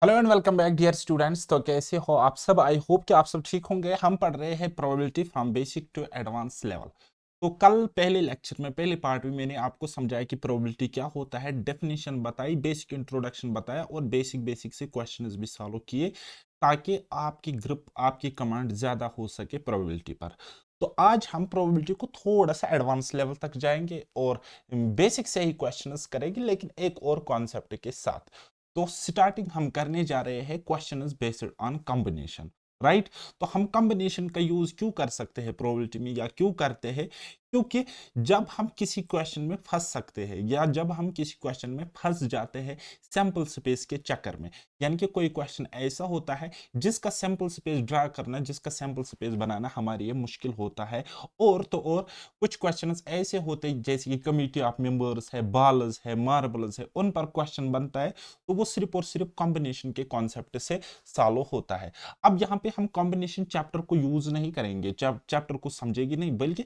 Hello and welcome back dear students. तो कैसे हो आप सब? आई होप कि आप सब ठीक होंगे। हम पढ़ रहे हैं probability from basic to advance level. तो कल पहले लेक्चर में पहले पार्ट में मैंने आपको समझाया कि प्रोबेबिलिटी क्या होता है, डेफिनेशन बताई, बेसिक इंट्रोडक्शन बताया और बेसिक बेसिक से क्वेश्चंस भी सॉल्व किए ताकि आपकी ग्रुप आपकी कमांड ज्यादा हो सके प्रोबेबिलिटी पर। तो आज हम प्रोबेबिलिटी को थोड़ा सा एडवांस लेवल तक जाएंगे और बेसिक से ही क्वेश्चंस करेंगे, लेकिन एक और कॉन्सेप्ट के साथ। तो स्टार्टिंग हम करने जा रहे हैं question is based on combination, right. तो हम कॉम्बिनेशन का यूज क्यों कर सकते हैं प्रोबेबिलिटी में या क्यों करते हैं? क्योंकि जब हम किसी क्वेश्चन में फंस सकते हैं या जब हम किसी क्वेश्चन में फंस जाते हैं सैंपल स्पेस के चक्कर में, यानी कि कोई क्वेश्चन ऐसा होता है जिसका सैंपल स्पेस ड्रा करना, जिसका सैंपल स्पेस बनाना हमारे लिए मुश्किल होता है। और तो और कुछ क्वेश्चंस ऐसे होते हैं जैसे कि कमिटी ऑफ मेंबर्स है, बॉल्स है, मार्बल्स है, उन पर क्वेश्चन बनता है तो वो सिर्फ और सिर्फ कॉम्बिनेशन के कॉन्सेप्ट से सॉल्व होता है। अब यहाँ पे हम कॉम्बिनेशन चैप्टर को यूज नहीं करेंगे, चैप्टर को समझेगी नहीं, बल्कि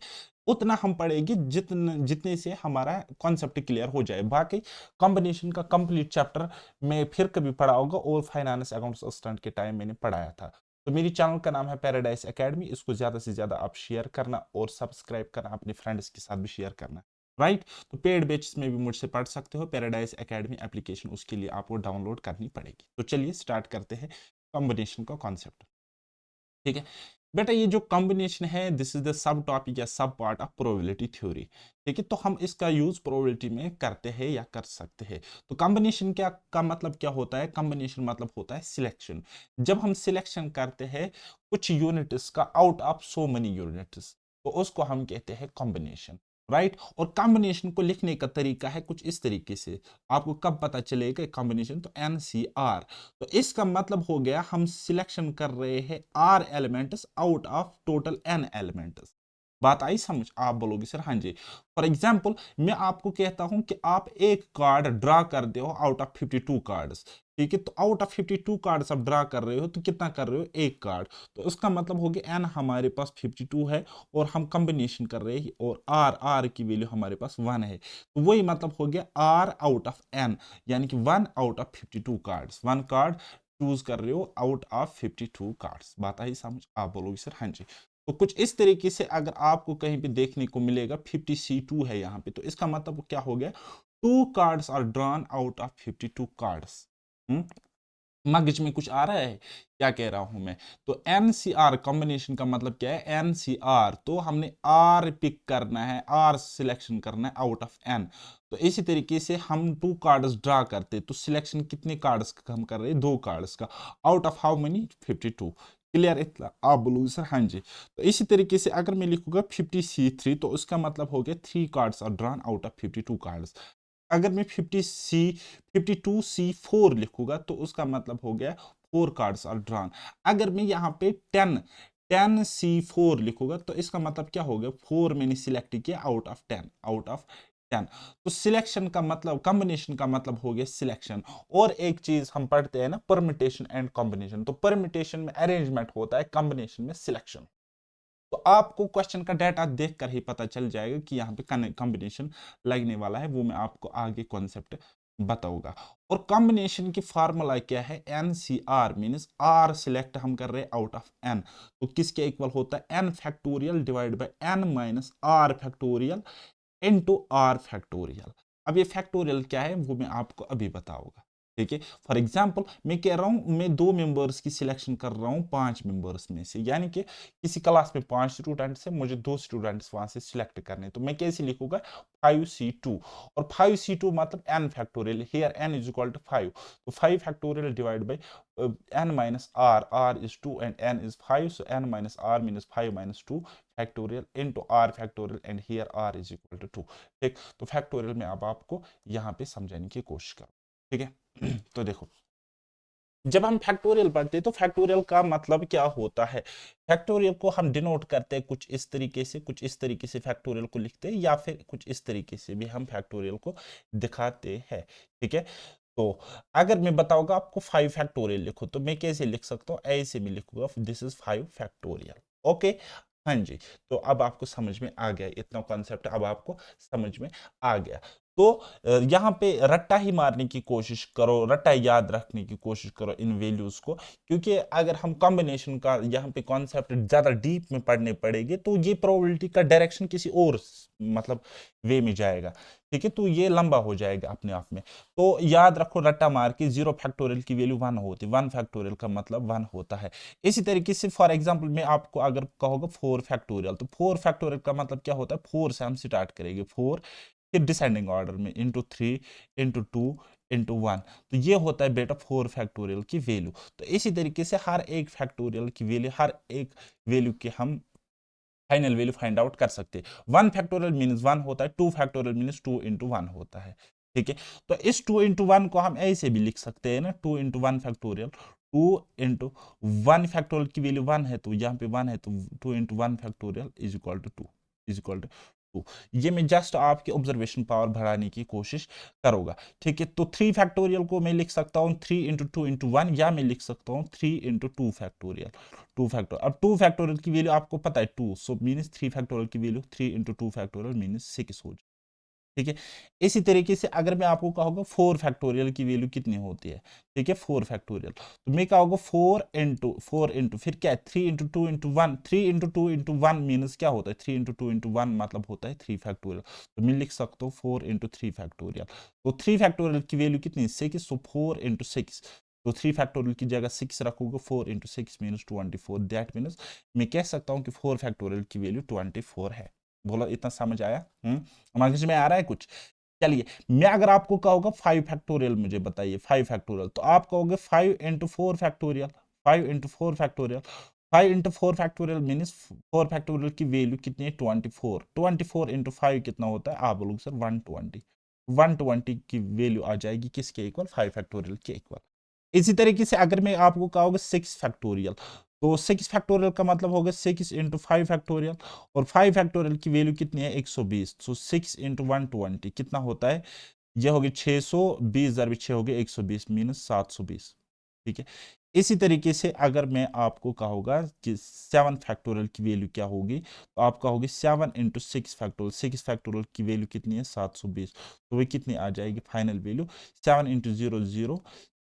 उतना हम पढ़ेंगे जितने से हमारा कॉन्सेप्ट क्लियर हो जाए। बाकी कॉम्बिनेशन का कंप्लीट चैप्टर मैं फिर कभी पढ़ा होगा और फाइनेंस अकाउंट्स असिस्टेंट के टाइम मैंने पढ़ाया था। तो मेरी चैनल का नाम है पैराडाइज एकेडमी, इसको ज्यादा से ज्यादा आप शेयर करना और सब्सक्राइब करना, अपने फ्रेंड्स के साथ भी शेयर करना, राइट। तो पेड बेसिस में भी मुझसे पढ़ सकते हो। पैराडाइज एकेडमी एप्लीकेशन उसके लिए आपको डाउनलोड करनी पड़ेगी। तो चलिए स्टार्ट करते हैं कॉम्बिनेशन का कॉन्सेप्ट। ठीक है बेटा, ये जो कॉम्बिनेशन है this is the sub topic या सब पार्ट ऑफ प्रोबेबिलिटी थ्योरी। ठीक है, तो हम इसका यूज प्रोबेबिलिटी में करते हैं या कर सकते हैं। तो कॉम्बिनेशन क्या का मतलब क्या होता है? कॉम्बिनेशन मतलब होता है सिलेक्शन। जब हम सिलेक्शन करते हैं कुछ यूनिट्स का out of so many units, तो उसको हम कहते हैं कॉम्बिनेशन, राइट। और कॉम्बिनेशन को लिखने का तरीका है कुछ इस तरीके से। आपको कब पता चलेगा कॉम्बिनेशन? तो एनसीआर। तो इसका मतलब हो गया हम सिलेक्शन कर रहे हैं r elements out of total n elements. बात आई समझ? आप बोलोगे सर हाँ जी। फॉर एग्जाम्पल मैं आपको कहता हूं कि आप एक कार्ड ड्रा कर दो आउट ऑफ 52 कार्ड्स। ठीक है, तो आउट ऑफ 52 कार्ड्स आप ड्रा कर रहे हो तो कितना कर रहे हो? एक कार्ड। तो उसका मतलब हो गया एन हमारे पास 52 है और हम कॉम्बिनेशन कर रहे हैं और आर आर की वैल्यू हमारे पास 1 है। तो वही मतलब हो गया आर आउट ऑफ एन, यानी कि 1 out of 52 cards. 1 card choose कर रहे हो आउट ऑफ 52 कार्ड्स। बात आई समझ? आप बोलोगे सर हाँ जी। तो कुछ इस तरीके से अगर आपको कहीं पे देखने को मिलेगा 50C2 है यहाँ पे, तो इसका मतलब क्या हो गया? 2 cards are drawn out of 52 cards. मगज में कुछ आ रहा है क्या कह रहा हूं मैं? तो एनसीआर कॉम्बिनेशन का मतलब क्या है? एनसीआर तो हमने आर पिक करना है, आर सिलेक्शन करना है आउट ऑफ एन। तो इसी तरीके से हम 2 कार्ड्स ड्रा करते तो सिलेक्शन कितने कार्ड्स का हम कर रहे हैं? 2 कार्ड्स का out of how many? 52। Clear? इतना आप बोलोगे सर हाँ जी। तो इसी तरीके से अगर मैं लिखूंगा 50C3 तो उसका मतलब हो गया 3 cards are drawn out of 52 cards. अगर मैं 52C4 लिखूंगा तो उसका मतलब हो गया 4 कार्ड्स आर ड्रॉन। अगर मैं यहाँ पे 10C4 लिखूंगा तो इसका मतलब क्या हो गया? 4 मैंने सिलेक्ट किया आउट ऑफ 10, आउट ऑफ 10। तो सिलेक्शन का मतलब, कॉम्बिनेशन का मतलब हो गया सिलेक्शन। और एक चीज हम पढ़ते हैं ना, परमिटेशन एंड कॉम्बिनेशन। तो परमिटेशन में अरेंजमेंट होता है, कॉम्बिनेशन में सिलेक्शन। तो आपको क्वेश्चन का डाटा देखकर ही पता चल जाएगा कि यहाँ पे कॉम्बिनेशन लगने वाला है। वो मैं आपको आगे कॉन्सेप्ट बताऊंगा। और कॉम्बिनेशन की फार्मूला क्या है? N c r means r select हम कर रहे हैं आउट ऑफ एन। तो किसके इक्वल होता है? N factorial divide by n minus r factorial into r factorial. अब ये फैक्टोरियल क्या है वो मैं आपको अभी बताऊंगा। ठीक है, फॉर एग्जाम्पल मैं कह रहा हूं मैं 2 मेंबर्स की सिलेक्शन कर रहा हूं 5 मेंबर्स में से, यानी कि किसी क्लास में 5 स्टूडेंट्स है, मुझे 2 स्टूडेंट्स वहां से सिलेक्ट करने। तो मैं कैसे लिखूंगा? 5C2। और 5C2 मतलब n factorial, here n is equal to 5। तो 5 factorial divide by n minus r, r is 2 and n is 5, so n minus r means 5 minus 2 factorial into r factorial and here r is equal to 2। ठीक, तो factorial में अब आपको यहाँ पे समझाने की कोशिश करो। ठीक है तो देखो, जब हम फैक्टोरियल पढ़ते हैं तो फैक्टोरियल का मतलब क्या होता है? फैक्टोरियल को हम डिनोट करते हैं कुछ इस तरीके से, कुछ इस तरीके से फैक्टोरियल को लिखते हैं, या फिर कुछ इस तरीके से भी हम फैक्टोरियल को दिखाते हैं। ठीक है, तो अगर मैं बताऊंगा आपको 5 फैक्टोरियल लिखो तो मैं कैसे लिख सकता हूँ? ऐसे भी लिखूंगा, दिस इज 5 फैक्टोरियल। ओके, हाँ जी। तो अब आपको समझ में आ गया, इतना कॉन्सेप्ट अब आपको समझ में आ गया। तो यहाँ पे रट्टा ही मारने की कोशिश करो, रट्टा याद रखने की कोशिश करो इन वैल्यूज को, क्योंकि अगर हम कॉम्बिनेशन का यहाँ पे कॉन्सेप्ट ज्यादा डीप में पढ़ने पड़ेंगे तो ये प्रोबेबिलिटी का डायरेक्शन किसी और मतलब वे में जाएगा, ठीक है, तो ये लंबा हो जाएगा अपने आप में। तो याद रखो रट्टा मार के 0 फैक्टोरियल की वैल्यू 1 होती है, 1 फैक्टोरियल का मतलब 1 होता है। इसी तरीके से फॉर एग्जांपल मैं आपको अगर कहोगे 4 फैक्टोरियल, तो 4 फैक्टोरियल का मतलब क्या होता है, 4 से हम स्टार्ट करेंगे, 4 फिर डिसेंडिंग ऑर्डर में इंटू 3 इंटू 2 इंटू 1, तो ये होता है बेटा 4 फैक्टोरियल की वैल्यू। तो इसी तरीके से हर एक फैक्टोरियल की वैल्यू, हर एक वैल्यू की हम फाइनल वैल्यू फाइंड आउट कर सकते हैं। 1 फैक्टोरियल मीन्स 1 होता है, 2 फैक्टोरियल मीन्स 2 इंटू 1 होता है, ठीक है। तो इस 2 इंटू 1 को हम ऐसे भी लिख सकते हैं ना, 2 इंटू 1 फैक्टोरियल, 2 इंटू 1 फैक्टोरियल की वैल्यू 1 है तो यहाँ पे 1 है, तो 2 into 1 factorial is equal to 2, is equal to 2। ये मैं जस्ट आपकी ऑब्जर्वेशन पावर बढ़ाने की कोशिश करूंगा, ठीक है। तो 3 फैक्टोरियल को मैं लिख सकता हूँ 3 इंटू 2 इंटू 1, या मैं लिख सकता हूँ 3 इंटू 2 फैक्टोरियल, 2 फैक्टोरियल। अब 2 फैक्टोरियल की वैल्यू आपको पता है 2, सो मीन्स 3 फैक्टोरियल की वैल्यू 3 इंटू 2 फैक्टोरियल मीन्स 6 हो जाए, ठीक है। इसी तरीके से अगर मैं आपको कहूँगा 4 फैक्टोरियल की वैल्यू कितनी होती है, ठीक है, 4 फैक्टोरियल, तो मैं कहूँगा 4 इंटू फिर क्या है, 3 into 2 into 1, 3 into 2 into 1 means क्या होता है, 3 इंटू 2 इंटू 1 मतलब होता है 3 फैक्टोरियल, तो मैं लिख सकता हूँ 4 इंटू 3 फैक्टोरियल। तो 3 फैक्टोरियल की वैल्यू कितनी है, 6, सो 4 इंटू 6, तो 3 फैक्टोरियल की जगह 6 रखोगे, 4 इंटू 6 मीन्स 24, दैट मीन्स मैं कह सकता हूँ कि 4 फैक्टोरियल की वैल्यू 24 है। बोलो इतना समझ आया? समझ में आ रहा है कुछ? चलिए, मैं अगर आपको कहूँगा 5 फैक्टोरियल मुझे बताइए, 5 फैक्टोरियल, तो आप कहोगे 5 into 4 factorial, 5 into 4 factorial, 5 into 4 factorial means 4 factorial की वैल्यू कितनी है, 24, 24 इंटू 5 कितना होता है, आप बोलोगे सर 120, 120 की वैल्यू आ जाएगी किसके इक्वल, 5 फैक्टोरियल के इक्वल। इसी तरीके से अगर मैं आपको कहूँगा 6 फैक्टोरियल, तो 6 फैक्टोरियल का मतलब होगा 6 इंटू 5 फैक्टोरियल, और 5 फैक्टोरियल की वैल्यू कितनी है, 120, सो 6 इंटू 120 कितना होता है, यह होगी 620 ज़रब 6 हो गए 120 मीनस 720, ठीक है। इसी तरीके से अगर मैं आपको कहूँगा कि 7 फैक्टोरियल की वैल्यू क्या होगी, तो आप कहोगे 7 इंटू 6 फैक्टोरियल, 6 फैक्टोरियल की वैल्यू कितनी है, 720, तो वह कितनी आ जाएगी फाइनल वैल्यू, 7 इंटू 0 0,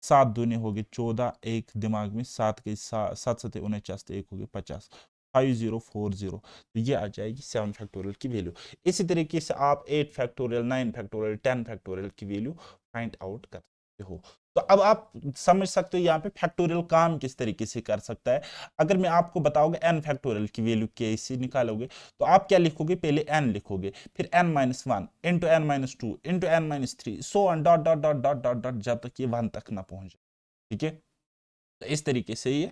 7 दूनी होगी 14, एक दिमाग में 7 के 7 7 49, तो एक होगी 50, 5040, तो ये आ जाएगी 7 फैक्टोरियल की वैल्यू। इसी तरीके से आप 8 फैक्टोरियल, 9 फैक्टोरियल, 10 फैक्टोरियल की वैल्यू फाइंड आउट कर सकते हो। तो अब आप समझ सकते हो यहाँ पे फैक्टोरियल काम किस तरीके से कर सकता है। अगर मैं आपको बताऊंगा n फैक्टोरियल की वैल्यू कैसे निकालोगे, तो आप क्या लिखोगे, पहले n लिखोगे, फिर n-1 into n-2 into n-3, so on dot dot dot dot dot dot, जब तक ये 1 तक ना पहुंच जाए, ठीक है। तो इस तरीके से ये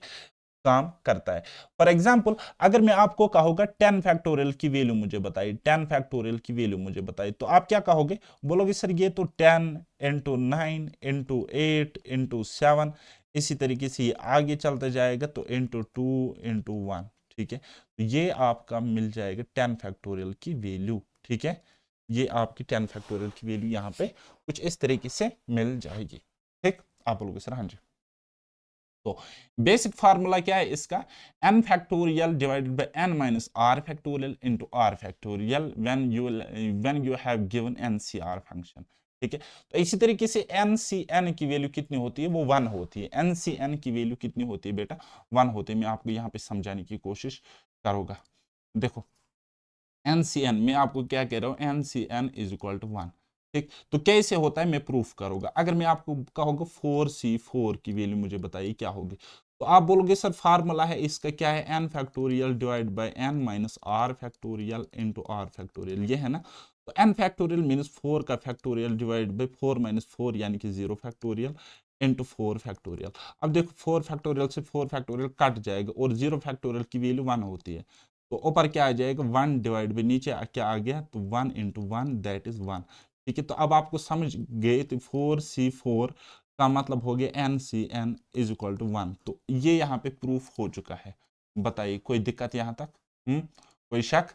काम करता है। फॉर एग्जाम्पल अगर मैं आपको कहूँगा 10 फैक्टोरियल की वैल्यू मुझे बताइए, 10 फैक्टोरियल की वैल्यू मुझे बताइए, तो आप क्या कहोगे, बोलोगे सर ये तो 10 इंटू 9 इंटू 8 इंटू 7, इसी तरीके से ये आगे चलता जाएगा, तो इंटू 2 इंटू 1, ठीक है। तो ये आपका मिल जाएगा 10 फैक्टोरियल की वैल्यू, ठीक है। ये आपकी 10 फैक्टोरियल की वैल्यू यहाँ पे कुछ इस तरीके से मिल जाएगी, ठीक। आप बोलोगे सर हाँ जी। तो बेसिक फार्मूला क्या है इसका, n factorial divided bye n minus r factorial into r factorial when you have given ncr function, ठीक है। तो इसी तरीके से ncn की वैल्यू कितनी होती है, वो 1 होती है, ncn की वैल्यू कितनी होती है बेटा, 1 होती है। मैं आपको यहाँ पे समझाने की कोशिश करूंगा, देखो एनसीएन, मैं आपको क्या कह रहा हूँ, एनसीएन इज इक्वल टू 1, ठीक। तो कैसे होता है मैं प्रूफ करूंगा, अगर मैं आपको कहूँगा 4c4 की वैल्यू मुझे बताइए क्या होगी, तो आप बोलोगे सर फार्मूला है इसका क्या है, n factorial divide by n minus r factorial into r factorial, ये है ना। तो n फैक्टोरियल मीन्स 4 का फैक्टोरियल डिवाइड बाय 4 माइनस 4 यानी कि 0 फैक्टोरियल इंटू 4 फैक्टोरियल। अब देखो 4 फैक्टोरियल से 4 फैक्टोरियल कट जाएगा, और 0 फैक्टोरियल की वैल्यू 1 होती है, तो ऊपर क्या आ जाएगा, 1 डिवाइड बाई नीचे क्या आ गया, तो 1 इंटू 1 दैट इज 1, ठीक है। तो अब आपको समझ गए, तो 4c4 का मतलब हो गया ncn इज इक्वल टू 1, तो ये यहाँ पे प्रूफ हो चुका है। बताइए कोई दिक्कत यहाँ तक, कोई शक?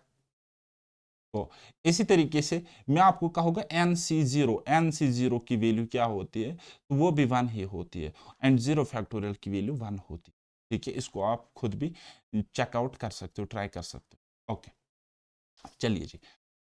तो इसी तरीके से मैं आपको कहूँगा nc0 की वैल्यू क्या होती है, तो वो भी 1 ही होती है, एंड 0 फैक्टोरियल की वैल्यू 1 होती है, ठीक है। इसको आप खुद भी चेकआउट कर सकते हो, ट्राई कर सकते हो, ओके। चलिए जी,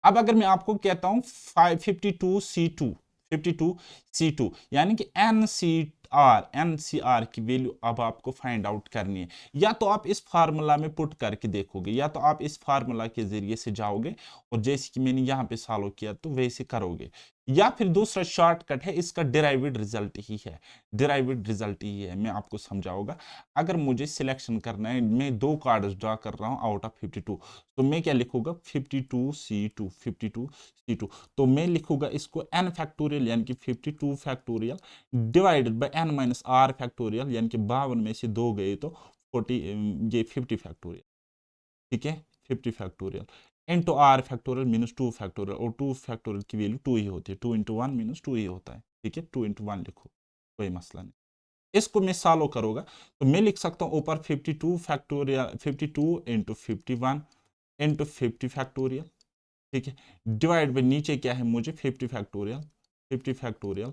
अब अगर मैं आपको कहता हूं 52C2, 52C2 यानी कि एनसीआर की वैल्यू अब आपको फाइंड आउट करनी है। या तो आप इस फार्मूला में पुट करके देखोगे, या तो आप इस फार्मूला के जरिए से जाओगे और जैसे कि मैंने यहां पे सॉल्व किया तो वैसे करोगे, या फिर दूसरा शॉर्टकट है, इसका डिराइव्ड रिजल्ट ही है, डिराइव्ड रिजल्ट ही है। मैं आपको समझाऊंगा। अगर मुझे सिलेक्शन करना है, मैं दो कार्ड्स ड्रा कर रहा हूं आउट ऑफ 52, तो मैं क्या लिखूंगा 52C2, 52C2। तो मैं लिखूंगा इसको n फैक्टोरियल यानी कि 52 factorial divided bye n minus r factorial, यानी कि 52 में से 2 गए तो 40, ये 50 फैक्टोरियल, ठीक है, 50 factorial into r factorial minus 2 factorial, और 2 फैक्टोरियल की वैल्यू 2 ही होती है, 2 इंटू 1 माइनस 2 ही होता है, ठीक है, 2 इंटू 1 लिखो, कोई मसला नहीं। इसको मैं सॉल्व करूंगा तो मैं लिख सकता हूं ऊपर 52 फैक्टोरियल, 52 इंटू 51 इंटू 50 फैक्टोरियल, ठीक है, डिवाइड बाई नीचे क्या है मुझे 50 factorial, 50 factorial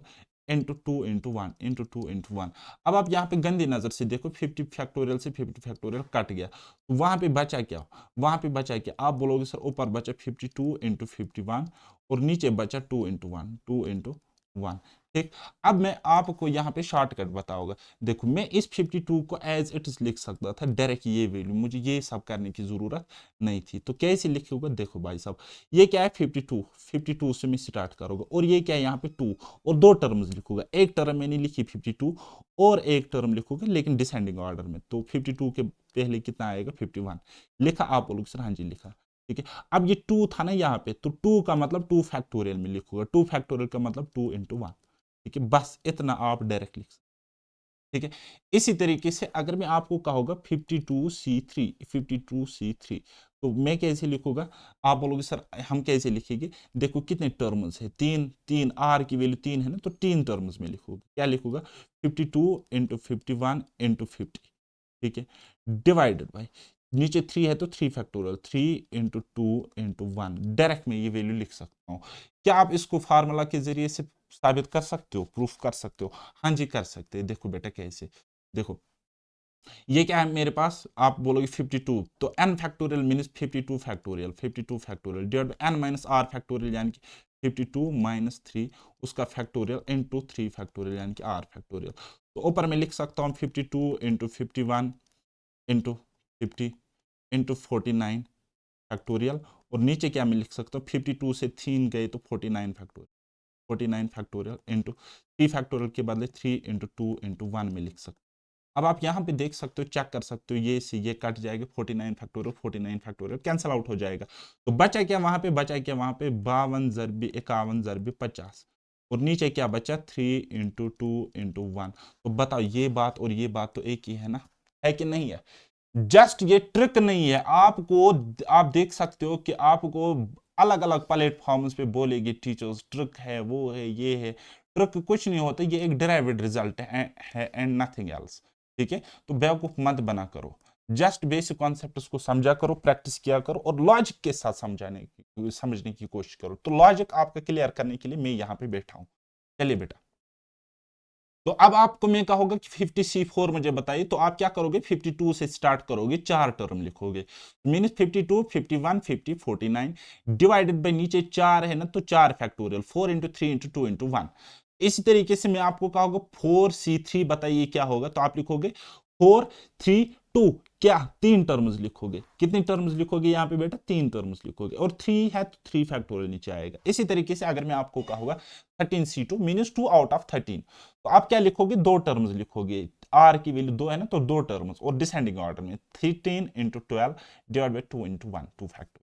into 2 into 1 into 2 into 1। अब आप यहाँ पे गंदी नजर से देखो, 50 फैक्टोरियल से 50 फैक्टोरियल कट गया, तो वहां पे बचा क्या, वहां पे बचा क्या, आप बोलोगे सर ऊपर बचा 52 इंटू 51 और नीचे बचा 2 इंटू 1, 2 इंटू 1, ठीक। अब मैं आपको यहाँ पे शॉर्टकट बताऊंगा। देखो मैं इस 52 को एज इट इज लिख सकता था डायरेक्ट, ये वैल्यू, मुझे ये सब करने की जरूरत नहीं थी। तो कैसे लिखूंगा, देखो भाई साहब, ये क्या है 52, 52 से मैं स्टार्ट करूंगा, और ये क्या है यहाँ पे 2, और दो टर्म्स लिखूंगा, एक टर्म मैंने लिखी 52 और एक टर्म लिखूंगा लेकिन डिसेंडिंग ऑर्डर में। तो 52 के पहले कितना आएगा 51 लिखा, आप बोलोगे सर हाँ जी लिखा, ठीक है। अब ये 2 था ना यहाँ पे, तो 2 का मतलब 2 फैक्टोरियल में लिखूंगा, 2 फैक्टोरियल का मतलब 2 इंटू 1, ठीक है, बस इतना आप डायरेक्ट लिख सकते, ठीक है। इसी तरीके से अगर मैं आपको कहूंगा 52C3, 52C3, तो मैं कैसे लिखूंगा, आप बोलोगे सर हम कैसे लिखेंगे, देखो कितने टर्म्स है, तीन, तीन आर की वैल्यू 3 है ना, तो 3 टर्म्स में लिखूंगा, क्या लिखूंगा 52 इंटू 51 इंटू 50, ठीक है, डिवाइडेड बाई नीचे 3 है तो 3 फैक्टोरियल, 3 इंटू 2 इंटू 1, डायरेक्ट में ये वैल्यू लिख सकता हूँ। क्या आप इसको फार्मूला के जरिए से साबित कर सकते हो, प्रूफ कर सकते हो, हाँ जी कर सकते हैं। देखो बेटा कैसे, देखो ये क्या है मेरे पास, आप बोलोगे 52, तो n factorial means 52 factorial, 52 factorial divide by n minus r factorial यानी कि 52 माइनस 3 उसका फैक्टोरियल इंटू 3 फैक्टोरियल यानी कि r फैक्टोरियल। तो ऊपर में लिख सकता हूँ 52 इंटू 51 इंटू 50 इंटू 49 फैक्टोरियल, और नीचे क्या मैं लिख सकता हूँ 52 से 3 गए तो 49 फैक्टोरियल, 49 फैक्टोरियल इंटू 3 फैक्टोरियल के बदले 3 इंटू 2 इंटू 1 में लिख सकते हो। अब आप यहाँ पे देख सकते हो, चेक कर सकते हो, ये से ये कट जाएगा 49 फैक्टोरियल, 49 फैक्टोरियल कैंसिल आउट हो जाएगा। तो बचा क्या वहां पे, बचा क्या वहां पे 52 ज़रबी 51 ज़रबी 50, और नीचे क्या बचा 3 इंटू 2 इंटू 1। तो बताओ ये बात और ये बात तो एक ही है ना, है कि नहीं है। जस्ट ये ट्रिक नहीं है आपको, आप देख सकते हो कि आपको अलग अलग प्लेटफॉर्म्स पे बोलेगी टीचर्स ट्रिक है, वो है, ये है, ट्रिक कुछ नहीं होता, ये एक डिराइव्ड रिजल्ट है एंड नथिंग एल्स, ठीक है। तो बेवकूफ मत बना करो, जस्ट बेसिक कॉन्सेप्ट को समझा करो, प्रैक्टिस किया करो, और लॉजिक के साथ समझने की कोशिश करो। तो लॉजिक आपका क्लियर करने के लिए मैं यहाँ पे बैठा हूँ। चलिए बेटा, तो अब आपको मैं कहूंगा कि 50C4 मुझे बताइए, तो आप क्या करोगे 52 से स्टार्ट करोगे, 4 टर्म लिखोगे, मीन 52 51 50 49 डिवाइडेड बाई नीचे 4 है ना, तो 4 फैक्टोरियल 4 इंटू 3 इंटू 2 इंटू 1। इसी तरीके से मैं आपको कहूंगा 4C3 बताइए क्या होगा, तो आप लिखोगे 4 3 2, क्या 3 टर्म्स लिखोगे, कितनी टर्म्स लिखोगे यहाँ पे बेटा 3 टर्म्स लिखोगे, और 3 है तो 3 फैक्टोरियल नीचे आएगा। इसी तरीके से अगर मैं आपको कहूंगा 13C2 मीनस 2 आउट ऑफ 13, तो आप क्या लिखोगे, दो टर्म्स लिखोगे, आर की वैल्यू 2 है ना, तो दो टर्म्स और डिसेंडिंग ऑर्डर में 13 into 12 divide by 2 into 1, 2 factor,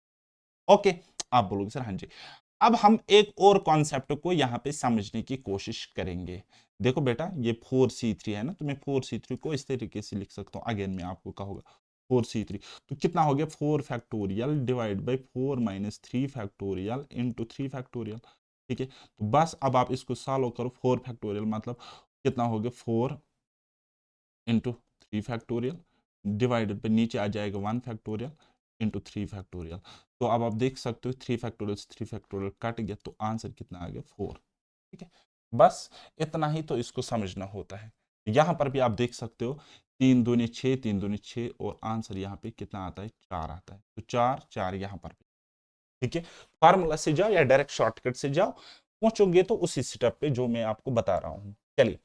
okay. आप बोलोगे सर हाँ जी। अब हम एक और कॉन्सेप्ट को यहाँ पे समझने की कोशिश करेंगे। देखो बेटा ये 4C3 है ना, तो मैं 4C3 को इस तरीके से लिख सकता हूँ, अगेन मैं आपको कहूंगा 4C3, तो कितना हो गया 4 factorial divide by 4 minus 3 factorial into 3 factorial, ठीक है। तो बस अब आप इसको सॉल्व करो, 4 फैक्टोरियल मतलब कितना हो गया 4 इंटू 3 फैक्टोरियल डिवाइडेड पे नीचे आ जाएगा 1 फैक्टोरियल इंटू 3 फैक्टोरियल। तो अब आप देख सकते हो 3 फैक्टोरियल से 3 फैक्टोरियल कट गया, तो आंसर कितना आ गया 4, ठीक है। बस इतना ही तो इसको समझना होता है। यहां पर भी आप देख सकते हो 3 दूनी 6, 3 दूनी 6, और आंसर यहाँ पे कितना आता है 4 आता है, तो 4 4 यहाँ पर भी। ठीक है, फार्मूला से जाओ या डायरेक्ट शॉर्टकट से जाओ, पहुंचोगे तो उसी स्टेप पे जो मैं आपको बता रहा हूं। चलिए,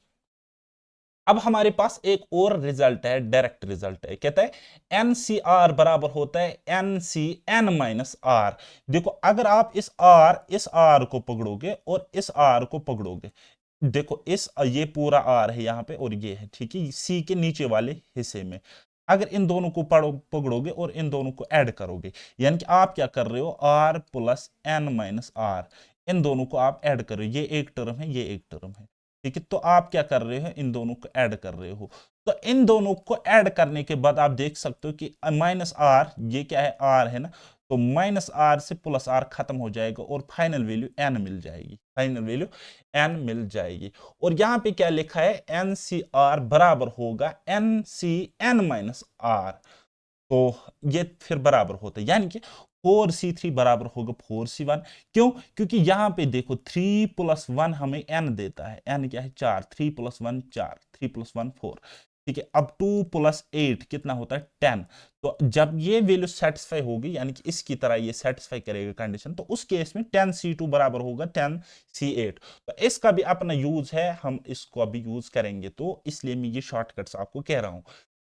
अब हमारे पास एक और रिजल्ट है, डायरेक्ट रिजल्ट है, कहता है एनसीआर बराबर होता है एनसी एन माइनस आर। देखो, अगर आप इस आर को पकड़ोगे और इस आर को पकड़ोगे, देखो इस ये पूरा आर है यहाँ पे और ये है, ठीक है, सी के नीचे वाले हिस्से में, अगर इन दोनों को पकड़ोगे और इन दोनों को ऐड करोगे, यानी कि आप क्या कर रहे हो, r plus n minus r, इन दोनों को आप ऐड कर रहे हो, ये एक टर्म है, ये एक टर्म है, ठीक है, तो आप क्या कर रहे हो, इन दोनों को ऐड कर रहे हो। तो इन दोनों को ऐड करने के बाद आप देख सकते हो कि माइनस आर, ये क्या है, आर है ना, तो माइनस आर से प्लस आर खत्म हो जाएगा और फाइनल वैल्यू एन मिल जाएगी, फाइनल वैल्यू एन मिल जाएगी। और यहां पे क्या लिखा है, एन सी आर बराबर होगा n c n minus r, तो ये फिर बराबर होता है, यानी कि 4c3 बराबर होगा 4c1। क्यों? क्योंकि यहां पे देखो 3 प्लस 1 हमें n देता है, n क्या है, 4, 3 प्लस 1 4, 3 प्लस 1 4, ठीक है। अब 2 प्लस 8 कितना होता है, 10। तो जब ये वैल्यू सेटिस्फाई होगी, यानी कि इसकी तरह ये सेटिस्फाई करेगा कंडीशन, तो उस केस में 10c2 बराबर होगा 10c8। तो इसका भी अपना यूज है, हम इसको अभी यूज करेंगे, तो इसलिए मैं ये शॉर्टकट्स आपको कह रहा हूं।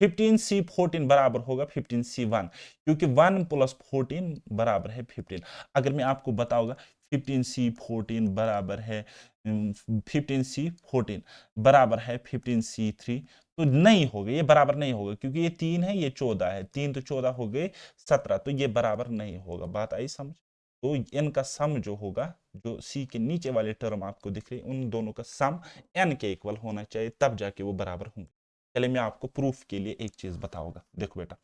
15c14 बराबर होगा 15c1, क्योंकि 1 प्लस 14 बराबर है 15। अगर मैं आपको बताऊंगा 15c14 बराबर है 15c14 बराबर है 15c3, तो नहीं होगा, ये बराबर नहीं होगा, क्योंकि ये 3 है, ये 14 है, 3 तो 14 हो गए 17, तो ये बराबर नहीं होगा। बात आई समझ? तो इनका सम जो होगा, जो सी के नीचे वाले टर्म आपको दिख रहे हैं, उन दोनों का सम एन के इक्वल होना चाहिए, तब जाके वो बराबर होंगे। चलिए, मैं आपको प्रूफ के लिए एक चीज बताऊंगा। देखो बेटा,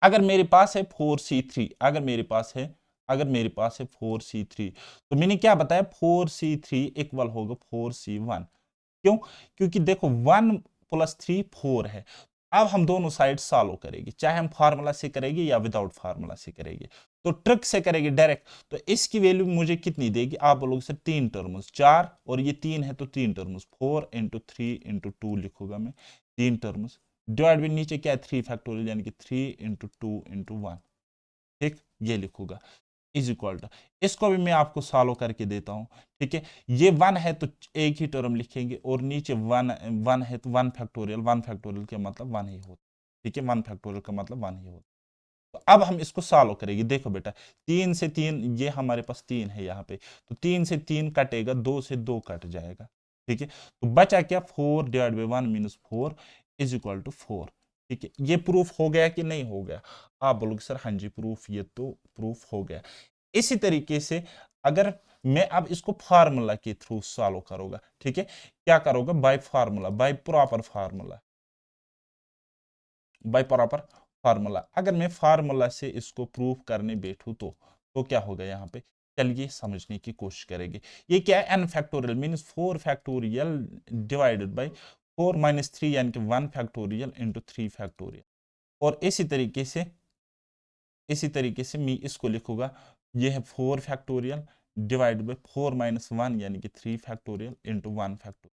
अगर मेरे पास है 4c3, अगर मेरे पास है 4c3, तो मैंने क्या बताया, 4c3 इक्वल होगा 4c1। क्यों? क्योंकि देखो 1 प्लस 3 4 है। अब हम दोनों साइड सॉल्व करेंगे, चाहे हम फार्मूला से करेंगे या विदाउट फार्मूला से करेंगे, तो ट्रिक से करेंगे डायरेक्ट, तो इसकी वैल्यू मुझे कितनी देगी, आप बोलोगे सर 3 टर्म्स, 4 और ये 3 है तो 3 टर्म्स, 4 इंटू 3 इंटू 2 लिखूंगा मैं, 3 टर्म्स, डिवाइड बाई नीचे क्या है, 3 फैक्टोरियल, यानी कि 3 इंटू 2 इंटू 1, ठीक, ये लिखूंगा, इज इक्वल टू, इसको भी मैं आपको सॉल्व करके देता हूं, ठीक है। ये 1 है तो एक ही टर्म लिखेंगे, और नीचे 1 1 है तो 1 फैक्टोरियल, 1 फैक्टोरियल का मतलब 1 ही होता, ठीक है, 1 फैक्टोरियल का मतलब 1 ही होता। तो अब हम इसको सॉल्व करेंगे। देखो बेटा, 3 से 3, ये हमारे पास 3 है यहाँ पे, तो 3 से 3 कटेगा, 2 से 2 कट जाएगा, ठीक है, तो बचा क्या, 4 divide by 1 minus 4 is equal to 4, ठीक है। ये प्रूफ हो गया कि नहीं हो गया? आप बोलोगे सर हाँ जी प्रूफ, ये तो प्रूफ हो गया। इसी तरीके से अगर मैं अब इसको फार्मूला के थ्रू सॉल्व करूंगा, ठीक है, क्या करोगे, bye formula, by proper formula, by proper formula. अगर मैं फार्मूला से इसको प्रूव करने बैठूं तो क्या होगा यहाँ पे, चलिए समझने की कोशिश करेंगे। ये क्या है, n factorial means 4 factorial divided by 4 minus 3, यानी कि 1 फैक्टोरियल इंटू 3 फैक्टोरियल। और इसी तरीके से मैं इसको लिखूंगा, ये है 4 फैक्टोरियल डिवाइड बाय 4 माइनस 1, यानी कि 3 फैक्टोरियल इंटू 1 फैक्टोरियल।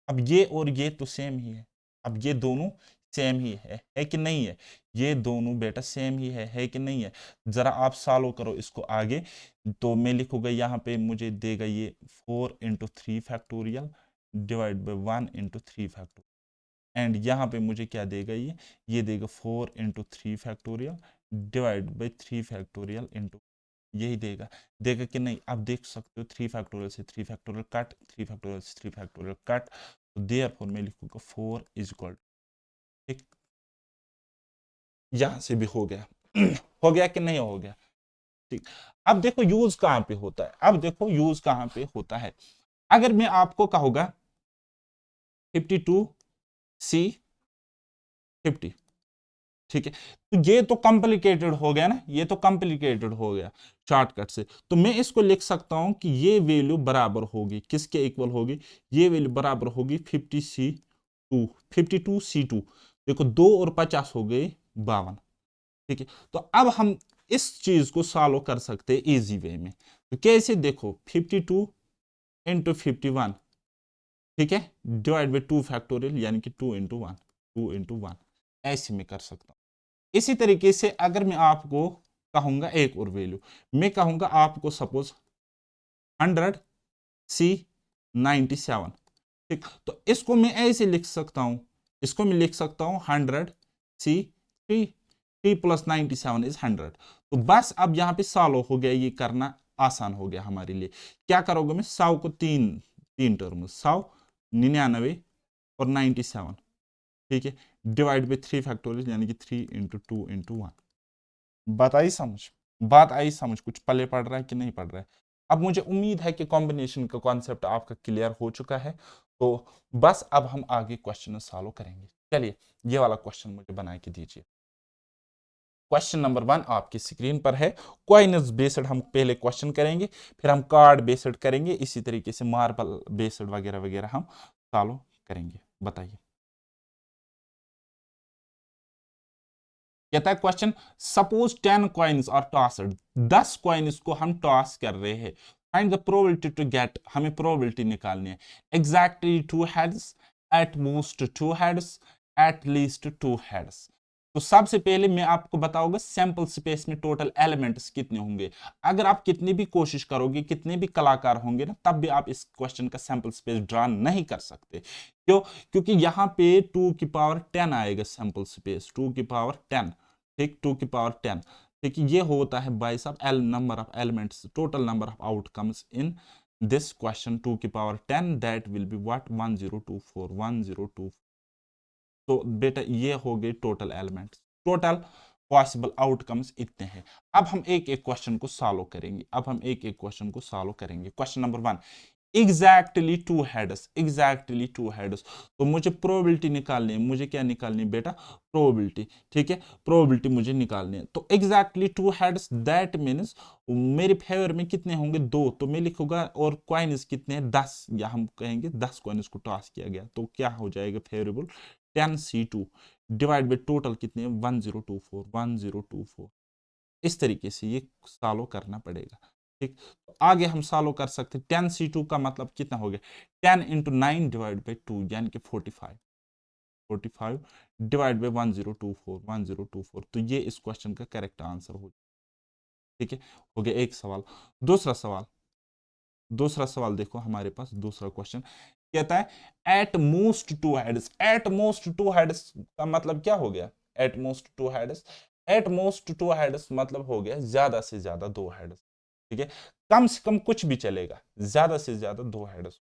अब ये और ये तो सेम ही है, अब ये दोनों सेम ही है कि नहीं है, ये दोनों बेटा सेम ही है कि नहीं है? जरा आप सॉल्व करो इसको आगे, तो मैं लिखूंगा यहाँ पे, मुझे देगा ये 4 into 3 factorial divide by 1 into 3 factorial, and यहाँ पे मुझे क्या देगा, ये देगा 4 into 3 factorial divide by 3 factorial into, यही देगा, देगा कि नहीं? आप देख सकते हो 3 फैक्टोरियल से 3 फैक्टोरियल कट, 3 फैक्टोरियल से 3 फैक्टोरियल कट, तो देयरफॉर मैं लिखूंगा 4 इज इक्वल, ठीक, यहां से भी हो गया हो गया कि नहीं हो गया? ठीक। अब देखो यूज कहां पे होता है, अब देखो यूज कहां पे होता है। अगर मैं आपको कहूंगा 52c50, ठीक है, तो ये तो कॉम्प्लिकेटेड हो गया ना, ये तो कॉम्प्लिकेटेड हो गया शॉर्टकट से, तो मैं इसको लिख सकता हूं कि ये वैल्यू बराबर होगी किसके इक्वल होगी, ये वैल्यू बराबर होगी 52c2। देखो 2 और 50 हो गए 52, ठीक है। तो अब हम इस चीज को सॉल्व कर सकते हैं इजी वे में, तो कैसे, देखो 52 इंटू 51, ठीक है, डिवाइड बाई 2 फैक्टोरियल, यानी कि 2 इंटू 1, 2 इंटू 1, ऐसे में कर सकता हूं। इसी तरीके से अगर मैं आपको कहूंगा एक और वैल्यू, मैं कहूंगा आपको सपोज 100C97, ठीक। तो इसको मैं ऐसे लिख सकता हूं, इसको मैं लिख सकता हूं 100C3, 3 + 97 इज 100। तो बस अब यहां पे सॉल्व हो गया, ये करना आसान हो गया हमारे लिए। क्या करोगे, मैं 100 को तीन तीन टर्म, 100, 99 और 97, ठीक है, डिवाइड बाई 3 फैक्टोरियल, यानी कि 3 × 2 × 1। बात आई समझ, बात आई समझ, कुछ पल्ले पड़ रहा है कि नहीं पड़ रहा है। अब मुझे उम्मीद है कि कॉम्बिनेशन का कॉन्सेप्ट आपका क्लियर हो चुका है। तो बस अब हम आगे क्वेश्चन सॉल्व करेंगे। चलिए ये वाला क्वेश्चन मुझे बना के दीजिए। क्वेश्चन नंबर 1 आपकी स्क्रीन पर है। कॉइन्स बेस्ड हम पहले क्वेश्चन करेंगे, फिर हम कार्ड बेस्ड करेंगे, इसी तरीके से मार्बल बेस्ड वगैरह वगैरह हम सॉल्व करेंगे। बताइए, कहता है question, suppose 10 coins are tossed, 10 coins को हम टॉस कर रहे हैं। Find the probability to get, हमें प्रोबेबिलिटी निकालनी है। Exactly 2 heads, at most 2 heads, at least 2 heads. तो सबसे पहले मैं आपको बताऊंगा सैंपल स्पेस में टोटल एलिमेंट्स कितने होंगे। अगर आप कितनी भी कोशिश करोगे, कितने भी कलाकार होंगे ना, तब भी आप इस क्वेश्चन का सैंपल स्पेस ड्रा नहीं कर सकते। क्यों? क्योंकि यहां पे 2 की पावर 10 आएगा सैंपल स्पेस, 2 की पावर 10, ठीक, 2 की पावर 10, ठीक। ये होता है बाय सब L number of elements, total number of outcomes in this question. 2 की power 10 that will be what, 1024, 1024। तो बेटा ये हो गए total elements, total possible outcomes इतने हैं। अब हम एक एक क्वेश्चन को सॉल्व करेंगे, अब हम एक एक क्वेश्चन को सॉल्व करेंगे। Question number 1, exactly 2 heads, exactly 2 heads. तो मुझे प्रोबेबिलिटी निकालनी है, मुझे क्या निकालनी है बेटा, प्रोबेबिलिटी, ठीक है, प्रोबेबिलिटी मुझे निकालनी है। तो एग्जैक्टली 2 हेड्स दैट मीन्स मेरे फेवर में कितने होंगे, 2, तो मैं लिखूंगा, और कॉइन्स कितने हैं, 10, या हम कहेंगे 10 कॉइन्स को टॉस किया गया, तो क्या हो जाएगा favourable, 10C2 divide by total कितने हैं, 1024, 1024। इस तरीके से ये सॉल्व करना पड़ेगा, ठीक। तो आगे हम सॉल्व कर सकते हैं। 10C2 का मतलब कितना हो गया, 10 × 9 डिवाइड बाई 2, यानी कि 45, 45 डिवाइड बाई 1024, 1024। तो ये इस क्वेश्चन का करेक्ट आंसर हो, ठीक है, हो गया एक सवाल। दूसरा सवाल, दूसरा सवाल देखो हमारे पास, दूसरा क्वेश्चन कहता है eight most 2 heads, at most 2 heads का मतलब क्या हो गया, eight most 2 heads, at most 2 heads मतलब हो गया ज्यादा से ज्यादा 2 हेड्स, ठीक है। कम से कम कुछ भी चलेगा, ज्यादा से ज्यादा 2 हेड्स।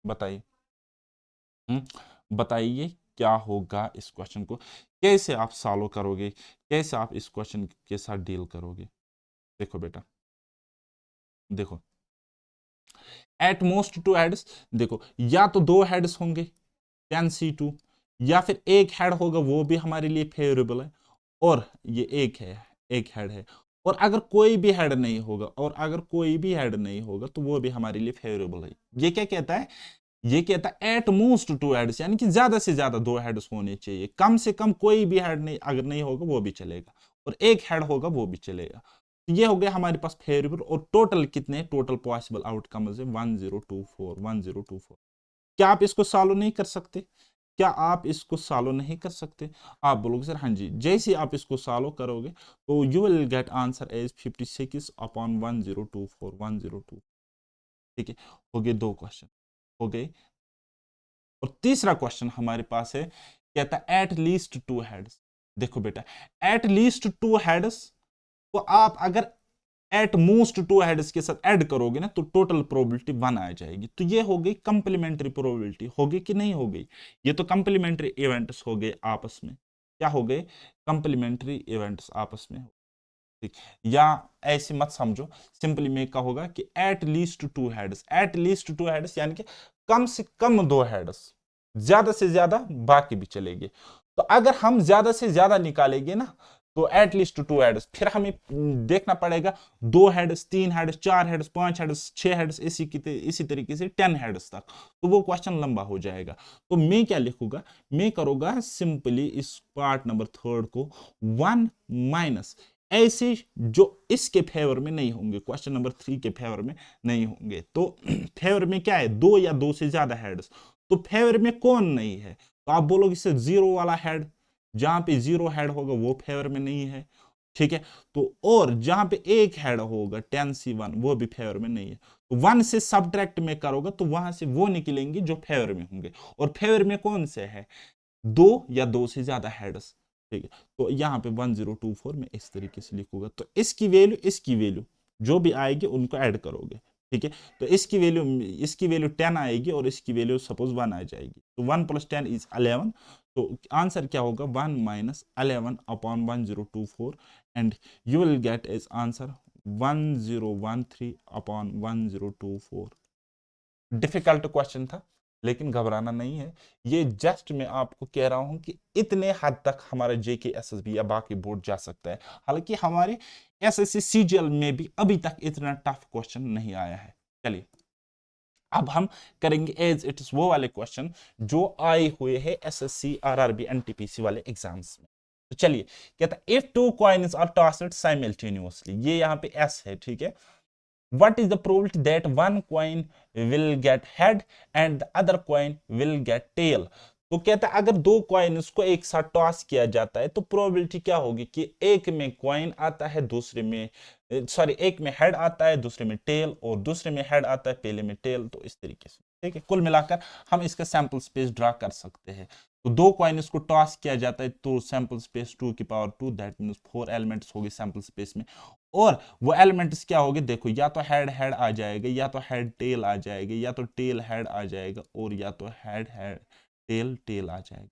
बताइए, बताइए क्या होगा, इस क्वेश्चन को कैसे आप सॉल्व करोगे, कैसे आप इस क्वेश्चन के साथ डील करोगे। देखो बेटा, देखो एट मोस्ट 2 हेड्स, देखो या तो 2 हेड्स होंगे 10C2, या फिर एक हेड होगा, वो भी हमारे लिए फेवरेबल है, और ये एक है, एक हेड है। और अगर कोई भी हेड नहीं होगा, और अगर कोई भी हेड नहीं होगा, तो वो भी हमारे लिए फेवरेबल है। ये क्या कहता है, ये कहता है एट मोस्ट 2 हेड्स, यानी कि ज्यादा से ज्यादा 2 हेड्स होने चाहिए, कम से कम कोई भी हेड नहीं, अगर नहीं होगा वो भी चलेगा, और एक हेड होगा वो भी चलेगा। ये हो गया हमारे पास फेवरेबल, और टोटल कितने, टोटल पॉसिबल आउटकम्स है 1024, 1024। क्या आप इसको सॉल्व नहीं कर सकते, क्या आप इसको सॉल्व नहीं कर सकते। आप बोलोगे सर हाँ जी, जैसे आप इसको सॉल्व करोगे तो you will get answer as 56/1024, 102, ठीक है। हो गए 2 क्वेश्चन, हो गए। और तीसरा क्वेश्चन हमारे पास है, कहता है एट लीस्ट 2 हेड्स। देखो बेटा, एट लीस्ट 2 हेड्स को आप अगर एट मोस्ट 2 हेड्स के साथ ऐड करोगे ना, तो टोटल प्रोबेबिलिटी 1 आ जाएगी। तो ये हो गई कंप्लीमेंट्री प्रोबेबिलिटी, हो गई कि नहीं हो गई, ये तो कंप्लीमेंट्री इवेंट्स हो गए आपस में, क्या हो गए, कंप्लीमेंट्री इवेंट्स आपस में, ठीक। या ऐसे मत समझो, सिंपली में क्या होगा कि eight least 2 heads, at least 2 heads यानी कि कम से कम 2 हेड्स, ज्यादा से ज्यादा बाकी भी चलेंगे। तो अगर हम ज्यादा से ज्यादा निकालेंगे ना, तो एटलीस्ट 2 हेड्स, फिर हमें देखना पड़ेगा 2 heads, 3 heads, 4 heads, 5 heads, 6 heads, इसी तरीके से 10 हेड्स तक, तो वो क्वेश्चन लंबा हो जाएगा। तो मैं क्या लिखूंगा, मैं करूंगा सिंपली इस पार्ट नंबर 3 को 1 माइनस ऐसे जो इसके फेवर में नहीं होंगे, क्वेश्चन नंबर 3 के फेवर में नहीं होंगे। तो फेवर में क्या है, 2 या 2 से ज्यादा हेड्स, तो फेवर में कौन नहीं है, तो आप बोलोगे सर जीरो वाला हेड, जहां पे जीरो हेड होगा वो फेवर में नहीं है, ठीक है। तो और जहां पे एक हेड होगा tan C1 वो भी फेवर में नहीं है, तो 1 से सब्ट्रैक्ट में करोगे तो वहां से वो निकलेंगे जो फेवर में होंगे, और फेवर में कौन से है, दो या दो से ज्यादा हेड्स। ठीक है, तो यहाँ पे 1024 में इस तरीके से लिखूंगा, तो इसकी वैल्यू जो भी आएगी उनको ऐड करोगे। ठीक है, तो इसकी वैल्यू 10 आएगी और इसकी वैल्यू सपोज 1 आ जाएगी, तो 1 + 10 = 11। तो आंसर क्या होगा, 1 - 11 upon 1024, and you will gate is answer 1013 upon 1024। Difficult question था, लेकिन घबराना नहीं है। ये जस्ट मैं आपको कह रहा हूं कि इतने हद तक हमारा जेके एसएसबी या बाकी बोर्ड जा सकता है, हालांकि हमारे एसएससी सीजीएल में भी अभी तक इतना टफ क्वेश्चन नहीं आया है। चलिए अब हम करेंगे एज इट इज वो वाले क्वेश्चन जो आए हुए हैं एसएससी आरआरबी एनटीपीसी वाले एग्जाम्स में। तो चलिए, कहता है if two coins are tossed simultaneously, ये यहाँ पे एस है, ठीक है। What is the probability that one coin will get head and the other coin will get tail? तो कहता है अगर दो कॉइन को एक साथ टॉस किया जाता है तो प्रोबेबिलिटी क्या होगी कि एक में कॉइन आता है, दूसरे में एक में हेड आता है, दूसरे में टेल, और दूसरे में हेड आता है, पहले में टेल। तो इस तरीके से, ठीक है, कुल मिलाकर हम इसका सैंपल स्पेस ड्रा कर सकते हैं। तो दो कॉइन को टॉस किया जाता है तो सैंपल स्पेस 2 की पावर 2, दैट मीन्स 4 एलिमेंट्स होगी सैंपल स्पेस में। और वो एलिमेंट्स क्या होंगे, देखो, या तो हेड हेड आ जाएगा, या तो हेड टेल आ जाएगा, या तो टेल हेड आ जाएगा, और या तो हेड हेड टेल टेल आ जाएगा।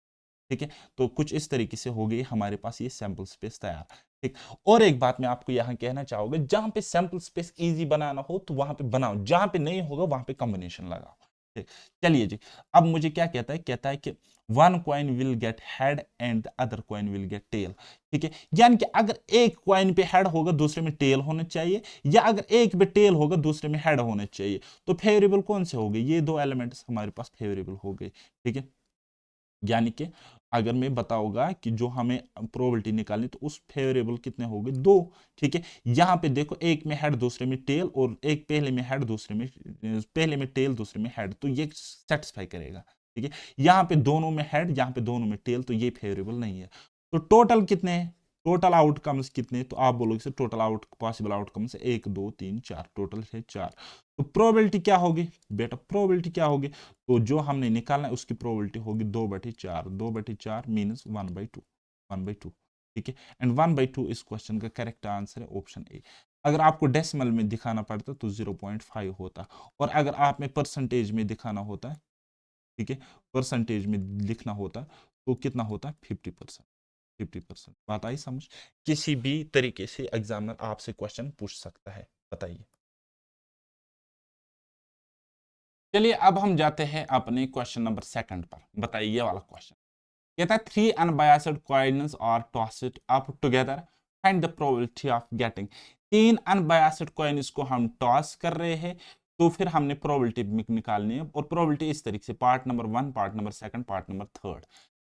ठीक है, तो कुछ इस तरीके से हो गई हमारे पास ये सैंपल स्पेस तैयार। ठीक, और एक बात मैं आपको यहां कहना चाहूंगा, जहां पे सैंपल स्पेस इजी बनाना हो तो वहां पे बनाओ, जहां पे नहीं होगा वहां पे कॉम्बिनेशन लगाओ। ठीक, चलिए जी, अब मुझे क्या कहता है कि one coin will get head and the other coin will get tail. ठीक है, यानी कि अगर एक कॉइन पे हेड होगा दूसरे में टेल होना चाहिए, या अगर एक पे टेल होगा दूसरे में हेड होना चाहिए, तो फेवरेबल कौन से हो गए, ये दो एलिमेंट्स हमारे पास फेवरेबल हो गए। ठीक है, यानी कि अगर मैं बताऊंगा कि जो हमें प्रोबेबिलिटी निकालनी, तो उस फेवरेबल कितने हो गए, दो। ठीक है, यहां पे देखो, एक में हेड दूसरे में टेल, और एक पहले में हेड दूसरे में टेल दूसरे में हेड, तो ये सेटिस्फाई करेगा। ठीक है, यहाँ पे दोनों में हेड, यहाँ पे दोनों में टेल, तो ये फेवरेबल नहीं है। तो टोटल कितने हैं, टोटल आउटकम्स कितने, तो आप बोलोगे sir total possible outcomes 1 2 3 4, total है 4। तो प्रोबेबिलिटी क्या होगी बेटा, प्रोबेबिलिटी क्या होगी, तो जो हमने निकालना है उसकी प्रोबेबिलिटी होगी 2/4, 2/4 मीनस 1/2, 1/2। ठीक है, एंड 1/2 इस क्वेश्चन का करेक्ट आंसर है ऑप्शन ए। अगर आपको डेसिमल में दिखाना पड़ता तो 0.5 होता, और अगर आप में परसेंटेज में दिखाना होता, ठीक है, परसेंटेज में लिखना होता, तो कितना होता, 50%। 50%, बात आई समझ। किसी भी तरीके से एग्जामिनर आपसे क्वेश्चन पूछ सकता है, बताइए। चलिए अब हम जाते हैं अपने क्वेश्चन नंबर 2 पर। बताइए ये वाला क्वेश्चन कहता है 3 unbiased coins are tossed up together, find the probability of getting. 3 unbiased coins को हम टॉस कर रहे हैं, तो फिर हमने प्रोबेबिलिटी निकालनी है, और प्रोबेबिलिटी इस तरीके से, part number 1, part number 2, part number 3।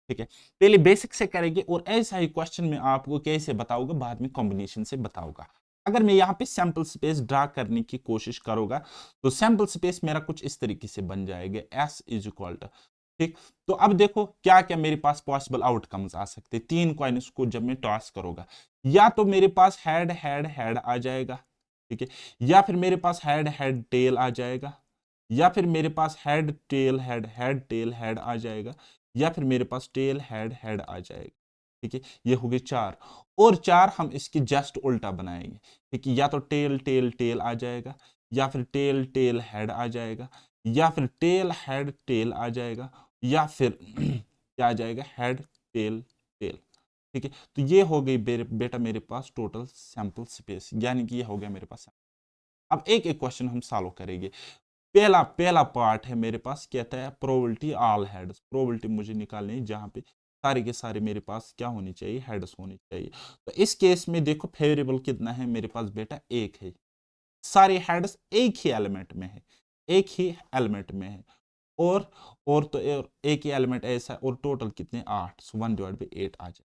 ठीक है, पहले बेसिक से करेंगे, और ऐसा ही क्वेश्चन में आपको कैसे बताऊंगा, बाद में कॉम्बिनेशन से बताऊंगा। अगर मैं यहाँ पे सैंपल स्पेस ड्रा करने की कोशिश करूंगा, तो सैंपल स्पेस मेरा कुछ इस तरीके से बन जाएगा, S इज इक्वल टू, ठीक। तो अब देखो क्या क्या मेरे पास पॉसिबल आउटकम्स आ सकते हैं, 3 कॉइन्स को जब मैं टॉस करूंगा, या तो मेरे पास हेड हेड हेड आ जाएगा, ठीक है, या फिर मेरे पास हेड हेड टेल आ जाएगा, या फिर मेरे पास head tail head tail head आ जाएगा, या फिर मेरे पास टेल हेड हेड आ जाएगा। ठीक है, ये हो गए 4, और 4 हम इसकी जस्ट उल्टा बनाएंगे। ठीक है, या तो टेल टेल टेल आ जाएगा, या फिर टेल टेल हेड आ जाएगा, या फिर टेल हेड टेल आ जाएगा, या फिर क्या आ जाएगा, हेड टेल टेल। ठीक है, तो ये हो गई बेटा मेरे पास टोटल सैंपल स्पेस, यानी कि ये हो गया मेरे पास। अब एक एक क्वेश्चन हम सॉल्व करेंगे। पहला पहला पार्ट है मेरे पास, कहता है प्रोबेबिलिटी ऑल हेड्स। प्रोबेबिलिटी मुझे निकालनी है जहां पे सारे के सारे मेरे पास क्या होनी चाहिए, हेड्स होनी चाहिए। तो इस केस में देखो फेवरेबल कितना है मेरे पास बेटा, एक है, सारे हेड्स एक ही एलिमेंट में है, एक ही एलिमेंट में है, और तो एक ही एलिमेंट ऐसा है, और टोटल कितने 8, सो 1/8 आ जाए।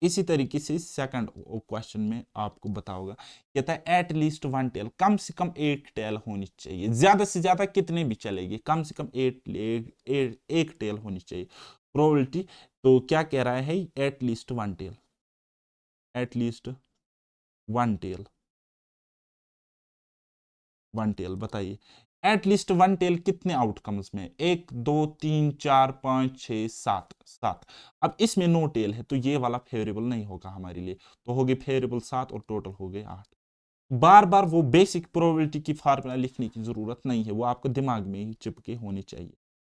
इसी तरीके से सेकंड क्वेश्चन में आपको बताओगा, कहता है एट लीस्ट 1 टेल, कम से कम 8 टेल होनी चाहिए, ज्यादा से ज्यादा कितने भी चलेगी, कम से कम 8 टेल होनी चाहिए प्रोबेबिलिटी। तो क्या कह रहा है, at least 1 tail, at least one tail, one tail बताइए एटलीस्ट वन टेल कितने आउटकम्स में, एक दो तीन चार पांच छह सात, सात। अब इसमें नो टेल है तो ये वाला फेवरेबल नहीं होगा हमारे लिए, तो होगी फेवरेबल सात और टोटल हो गए आठ। बार बार वो बेसिक प्रोबेबिलिटी की फार्मूला लिखने की जरूरत नहीं है, वो आपको दिमाग में ही चिपके होनी चाहिए।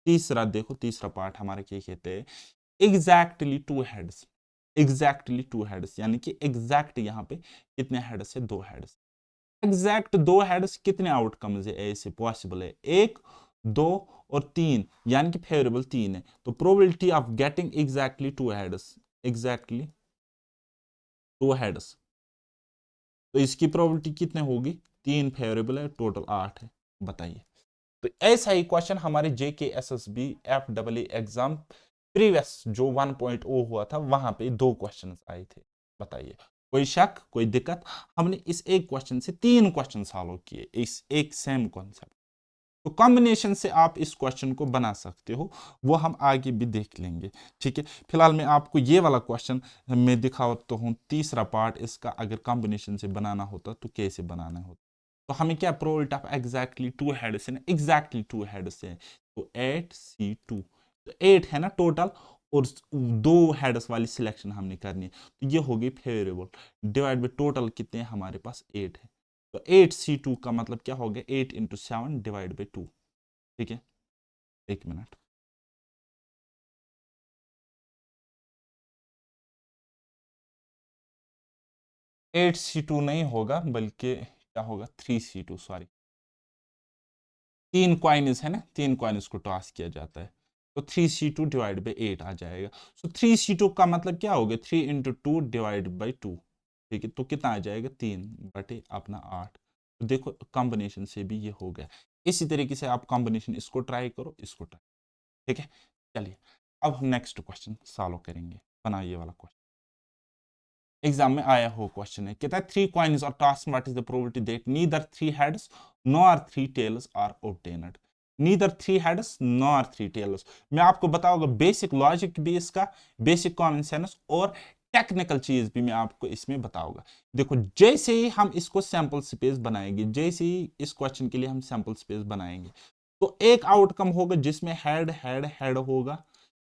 तीसरा देखो, तीसरा पार्ट हमारे क्या कहते हैं, exactly two heads, exactly two heads यानी कि एग्जैक्ट यहाँ पे कितने हेड्स है, दो हेड्स। एग्जैक्ट दो हेड्स कितने आउटकम्स है ऐसे पॉसिबल है, एक दो और तीन, यानी कि फेवरेबल तीन है, तो probability of getting exactly two heads, exactly two heads, तो इसकी प्रोबेबिलिटी कितने होगी, तीन फेवरेबल है टोटल आठ है, बताइए। तो ऐसा ही क्वेश्चन हमारे जेके SSB F double exam previous जो 1.0 हुआ था वहां पे दो क्वेश्चंस आए थे, बताइए कोई शक कोई दिक्कत। हमने इस एक क्वेश्चन से तीन क्वेश्चन सॉल्व किए, इस एक सेम कॉन्सेप्ट। तो कॉम्बिनेशन से आप इस क्वेश्चन को बना सकते हो, वो हम आगे भी देख लेंगे, ठीक है। फिलहाल मैं आपको ये वाला क्वेश्चन मैं दिखाता हूँ, तीसरा पार्ट इसका, अगर कॉम्बिनेशन से बनाना होता तो कैसे बनाना होता। तो हमें क्या probability of exactly two heads है ना, एग्जैक्टली टू हेड्स है, तो 8C2, तो 8 है ना टोटल, और दो हेड्स वाली सिलेक्शन हमने करनी है, तो ये होगी फेवरेबल डिवाइड बाई टोटल कितने हैं हमारे पास 8 है, तो 8C2 का मतलब क्या हो गया, 8 इंटू 7 डिवाइड बाई 2, ठीक है। एक मिनट, 8C2 नहीं होगा बल्कि क्या होगा, 3C2, सॉरी, तीन क्वाइनिस है ना, तीन क्वाइनिस को टॉस किया जाता है, तो 3C2 डिवाइड बाई 8 आ जाएगा। सो 3C2 का मतलब क्या हो गया, 3 इंटू टू डिवाइड बाई 2, ठीक है, तो कितना आ जाएगा, 3 अपना 8। तो देखो कॉम्बिनेशन से भी ये हो गया, इसी तरीके से आप कॉम्बिनेशन इसको ट्राई करो, इसको ट्राई, ठीक है। चलिए अब हम नेक्स्ट क्वेश्चन सॉल्व करेंगे, बनाइए वाला क्वेश्चन, एग्जाम में आया हो क्वेश्चन है, कहता है थ्री कॉइन्स और tossed, what is the probability that neither three heads nor three tails are obtained, neither three heads nor three tails. मैं आपको बताऊंगा बेसिक लॉजिक भी इसका, बेसिक कॉमन सेंस और टेक्निकल चीज भी मैं आपको इसमें बताऊंगा। देखो जैसे ही हम इसको सैंपल स्पेस बनाएंगे, जैसे ही इस क्वेश्चन के लिए हम सैंपल स्पेस बनाएंगे, तो एक आउटकम होगा जिसमें हेड हेड हेड होगा,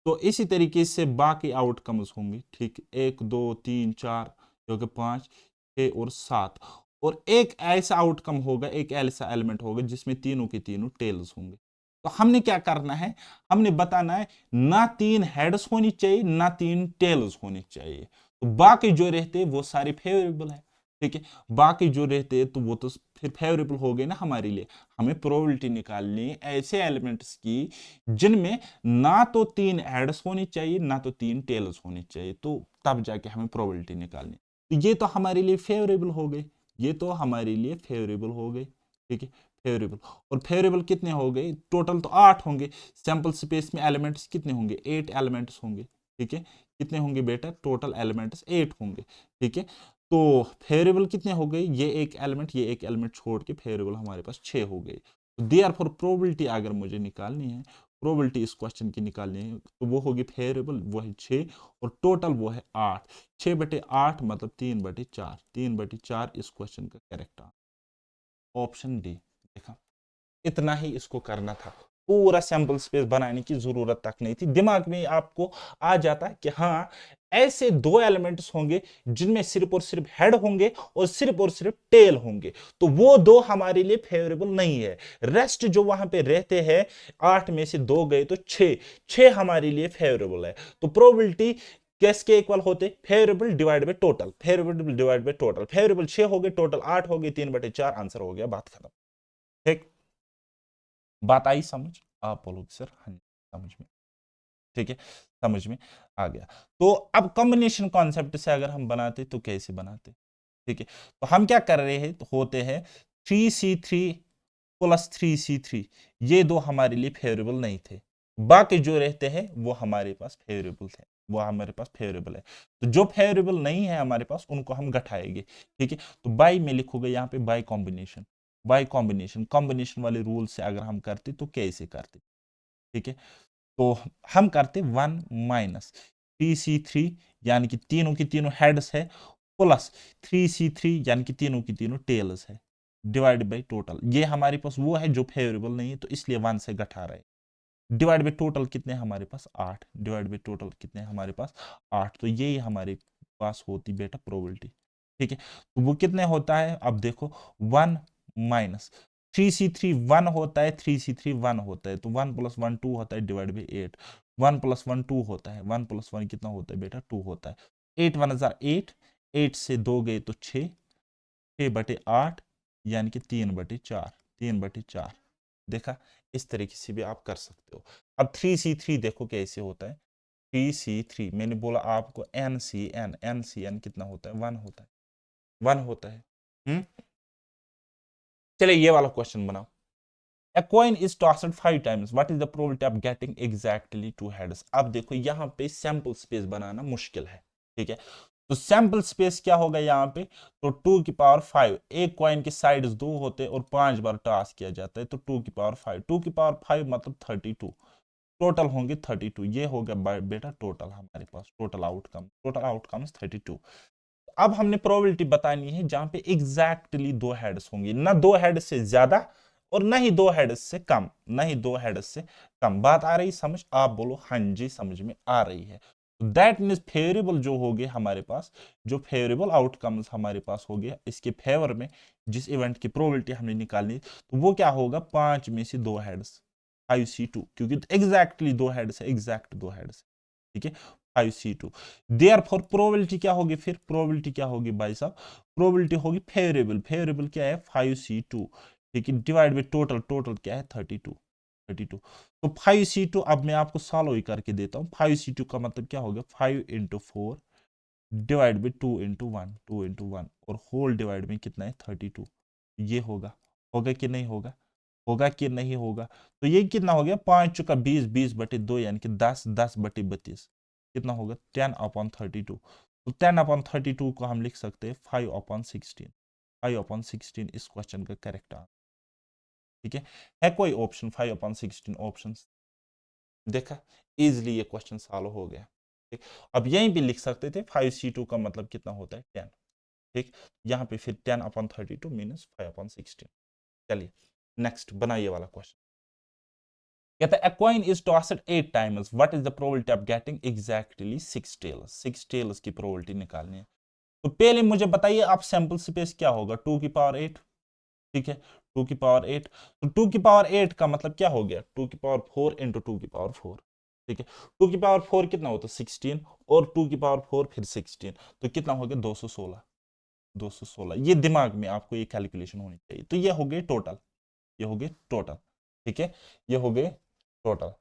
तो इसी तरीके से बाकी आउटकम्स होंगे, ठीक, एक दो तीन चार जो कि पांच छह और सात, और एक ऐसा आउटकम होगा, एक ऐसा एलिमेंट होगा जिसमें तीनों के तीनों टेल्स होंगे। तो हमने क्या करना है, हमने बताना है ना तीन हेड्स होनी चाहिए ना तीन टेल्स होनी चाहिए, तो बाकी जो रहते हैं वो सारे फेवरेबल है, ठीक है। बाकी जो रहते हैं तो वो तो फिर फेवरेबल हो गए ना हमारे लिए। हमें प्रोबेबिलिटी निकालनी है ऐसे एलिमेंट्स की जिनमें ना तो तीन हेड्स होनी चाहिए ना तो तीन टेल्स होनी चाहिए, तो तब जाके हमें प्रोबेबिलिटी निकालनी। तो ये तो हमारे लिए फेवरेबल हो गए, ये तो हमारे लिए फेवरेबल हो गए, ठीक है, फेवरेबल। और फेवरेबल कितने हो गए, टोटल तो आठ होंगे, सैंपल स्पेस में एलिमेंट्स कितने होंगे, एट एलिमेंट्स होंगे, ठीक है। कितने होंगे बेटा, टोटल एलिमेंट्स एट होंगे, ठीक है। तो फेवरेबल कितने हो गए, ये एक एलिमेंट छोड़ के फेवरेबल हमारे पास छह हो गए। देयरफॉर प्रोबेबिलिटी अगर मुझे निकालनी है, प्रोबेबिलिटी इस क्वेश्चन की निकालनी है, तो वो होगी फेवरेबल वो है 6 और टोटल वो है 8, 6/8 मतलब 3/4, 3/4 इस क्वेश्चन का करेक्ट आंसर ऑप्शन डी। देखा, इतना ही इसको करना था, पूरा सैंपल स्पेस बनाने की जरूरत तक नहीं थी, दिमाग में आपको आ जाता कि हाँ ऐसे दो एलिमेंट्स होंगे जिनमें सिर्फ और सिर्फ हेड होंगे और सिर्फ टेल होंगे, तो वो दो हमारे लिए फेवरेबल नहीं है। रेस्ट जो वहां पे रहते हैं, आठ में से दो गए तो छह, छह हमारे लिए फेवरेबल है। तो प्रोबेबिलिटी किसके इक्वल होते, favourable divide by total, favourable divide by total, favourable 6 हो गए टोटल 8 हो गए, 3/4 आंसर हो गया, बात खत्म, ठीक। बात आई समझ, आप बोलोगे सर हाँ जी, समझ में, ठीक है, समझ में आ गया। तो अब कॉम्बिनेशन कॉन्सेप्ट से अगर हम बनाते तो कैसे बनाते, ठीक है। तो हम क्या कर रहे हैं, तो होते हैं 3C3 प्लस 3C3, ये दो हमारे लिए फेवरेबल नहीं थे, बाकी जो रहते हैं वो हमारे पास फेवरेबल थे, वो हमारे पास फेवरेबल है। तो जो फेवरेबल नहीं है हमारे पास उनको हम घटाएंगे, ठीक है। तो बाई में लिखोगे यहाँ पे by combination, by combination, combination वाले रूल से अगर हम करते तो कैसे करते, ठीक है। तो हम करते 1 माइनस 3C3, यानी कि तीनों की तीनों हेड्स है, प्लस 3C3 यानी कि तीनों की तीनों टेल्स है, डिवाइड बाई टोटल। ये हमारे पास वो है जो फेवरेबल नहीं है, तो इसलिए 1 से घटा रहे हैं। डिवाइड बाई टोटल कितने हमारे पास 8, डिवाइड बाई टोटल कितने हमारे पास 8, तो यही हमारे पास होती बेटा प्रोबेबिलिटी। ठीक है, तो वो कितने होता है, अब देखो 1 माइनस 3C3 1 होता है, 3C3 1 होता है, तो 1 + 1 2 होता है, डिवाइड बाई 8। 1 + 1 2 होता है, 1 + 1 कितना होता है बेटा 2 होता है। 8 1 8, 8 से 2 गए तो 6, 6/8 यानी कि 3/4, 3/4। देखा, इस तरीके से भी आप कर सकते हो। अब 3C3 देखो कैसे होता है। 3C3 मैंने बोला आपको NCN कितना होता है 1 होता है, 1 होता है। चलिए ये वाला क्वेश्चन बनाओ। A coin is tossed 5 times. What is the probability of getting exactly 2 heads? अब देखो यहाँ पे सैंपल स्पेस बनाना मुश्किल है। ठीक है, तो सैंपल स्पेस क्या होगा यहाँ पे, तो 2⁵, एक कॉइन के साइड्स 2 होते हैं और 5 बार टॉस किया जाता है, तो 2⁵, 2⁵ मतलब 32, टोटल होंगे 32। ये हो गया बेटा टोटल हमारे पास, टोटल आउटकम्स 32। अब हमने प्रोबेबिलिटी बतानी है जहां पे एग्जैक्टली 2 हेड्स होंगी, ना 2 हेड से ज्यादा और ना ही 2 हेड्स से कम, ना ही 2 हेड्स से कम। बात आ रही समझ, आप बोलो हाँ जी समझ में आ रही है। दैट मीन्स फेवरेबल जो हो गए हमारे पास, जो फेवरेबल आउटकम्स हमारे पास हो गया, इसके फेवर में जिस इवेंट की प्रोबेबिलिटी हमने निकालनी, तो वो क्या होगा, 5 में से 2 हेड्स, 5C2, क्योंकि एग्जैक्टली 2 हेड्स है, एग्जैक्ट 2 हेड्स। ठीक है, 5C2। देयरफॉर प्रोबेबिलिटी क्या होगी, फिर प्रोबेबिलिटी क्या होगी भाई साहब, प्रोबेबिलिटी होगी फेवरेबल। फेवरेबल क्या है 5C2, ठीक है, डिवाइड बाई टोटल, टोटल क्या है 32, 32। तो 5C2 अब मैं आपको सॉल्व ही करके देता हूँ। 5C2 का मतलब क्या होगा, 5 × 4 डिवाइड बाई 2 × 1, 2 × 1 और होल डिवाइड में कितना है 32। ये होगा, होगा कि नहीं होगा, होगा कि नहीं होगा। तो ये कितना हो गया, 5×20, 20/2 यानी कि 10, 10/32 कितना होगा 10/32। तो 10/32 को हम लिख सकते हैं 5/16, 5/16 इस क्वेश्चन का करेक्ट आंसर। ठीक है कोई ऑप्शन 5/16 ऑप्शन, देखा इजिली ये क्वेश्चन सॉल्व हो गया। ठीक, अब यहीं भी लिख सकते थे 5C2 का मतलब कितना होता है 10। ठीक, यहाँ पे फिर 10/32 मीनस 5/16। चलिए नेक्स्ट बनाइए वाला क्वेश्चन। कहता है a coin is tossed 8 times, what is the probability of getting exactly 6 tails? 6 tails की प्रोबेबिलिटी निकालनी है। तो पहले मुझे बताइए आप सैंपल स्पेस क्या होगा, 2⁸। ठीक है, 2⁸। तो 2⁸ का मतलब क्या हो गया, 2⁴ इंटू 2⁴। ठीक है, 2⁴ कितना होता है 16 और 2⁴ फिर 16, तो कितना हो गया 216, 216। ये दिमाग में आपको ये कैलकुलेशन होनी चाहिए। तो ये हो गए टोटल, ये हो गए टोटल। ठीक है, ये हो गए टोटल।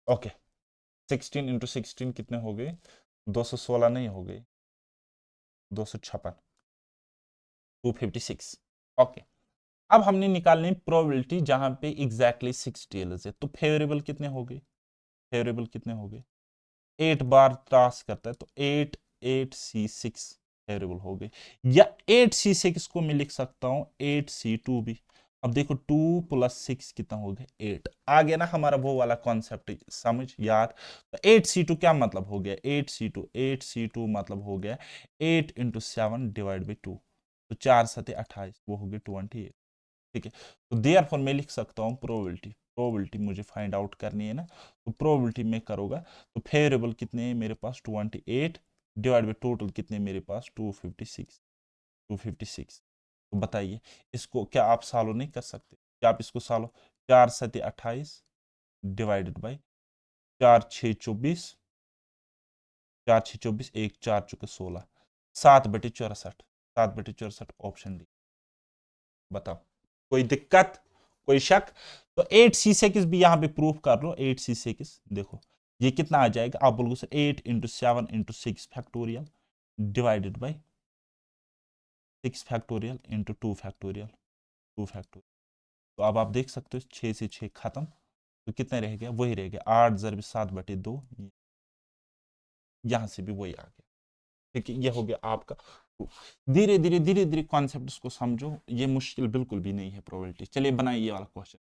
ओके, 16 × 16 कितने हो गए, 216 नहीं हो गए, 256, 256। ओके, अब हमने निकालनी प्रोबेबिलिटी जहां पे एग्जैक्टली 6 टेल्स है। तो फेवरेबल कितने हो गए, फेवरेबल कितने हो गए, 8 बार टास्क करता है, तो 8 8C6 फेवरेबल हो गए। या 8C6 को मैं लिख सकता हूं 8C2 भी। अब देखो 2 + 6 कितना हो गया 8। आ गया ना हमारा वो वाला कॉन्सेप्ट समझ याद। तो 8C2 क्या मतलब हो गया, 8C2 मतलब हो गया 8 × 7 डिवाइड बाई 2, तो 4 7 28, वो हो गया 28। ठीक है, तो देयरफॉर मैं लिख सकता हूँ प्रोबेबिलिटी, प्रोबेबिलिटी मुझे फाइंड आउट करनी है ना, तो प्रोबेबिलिटी में करूंगा, तो फेवरेबल कितने हैं मेरे पास 28 डिवाइड बाई टोटल कितने मेरे पास 256, 256। तो बताइए इसको क्या आप सॉल्व नहीं कर सकते, क्या आप इसको सॉल्व, 4 7 28 डिवाइडेड बाई 4 6 24, 4 6 24, 1 4 चुके 16, 7/64, 7/64 ऑप्शन डी। बताओ कोई दिक्कत, कोई शक। तो 8C6 भी यहां पे प्रूफ कर लो, 8C6 देखो ये कितना आ जाएगा, आप बोलोगे sir 8 × 7 × 6 factorial divided by 6 factorial into 2 factorial, 2 factorial. तो अब आप देख सकते हो 6 से 6 खत्म, तो कितने रह गया, वही रह गया 8 × 7/2, यहां से भी वही आ गया। ठीक है, ये हो गया आपका। धीरे धीरे धीरे धीरे कॉन्सेप्ट को समझो, ये मुश्किल बिल्कुल भी नहीं है प्रोबेबिलिटी। चलिए बनाइए ये वाला question.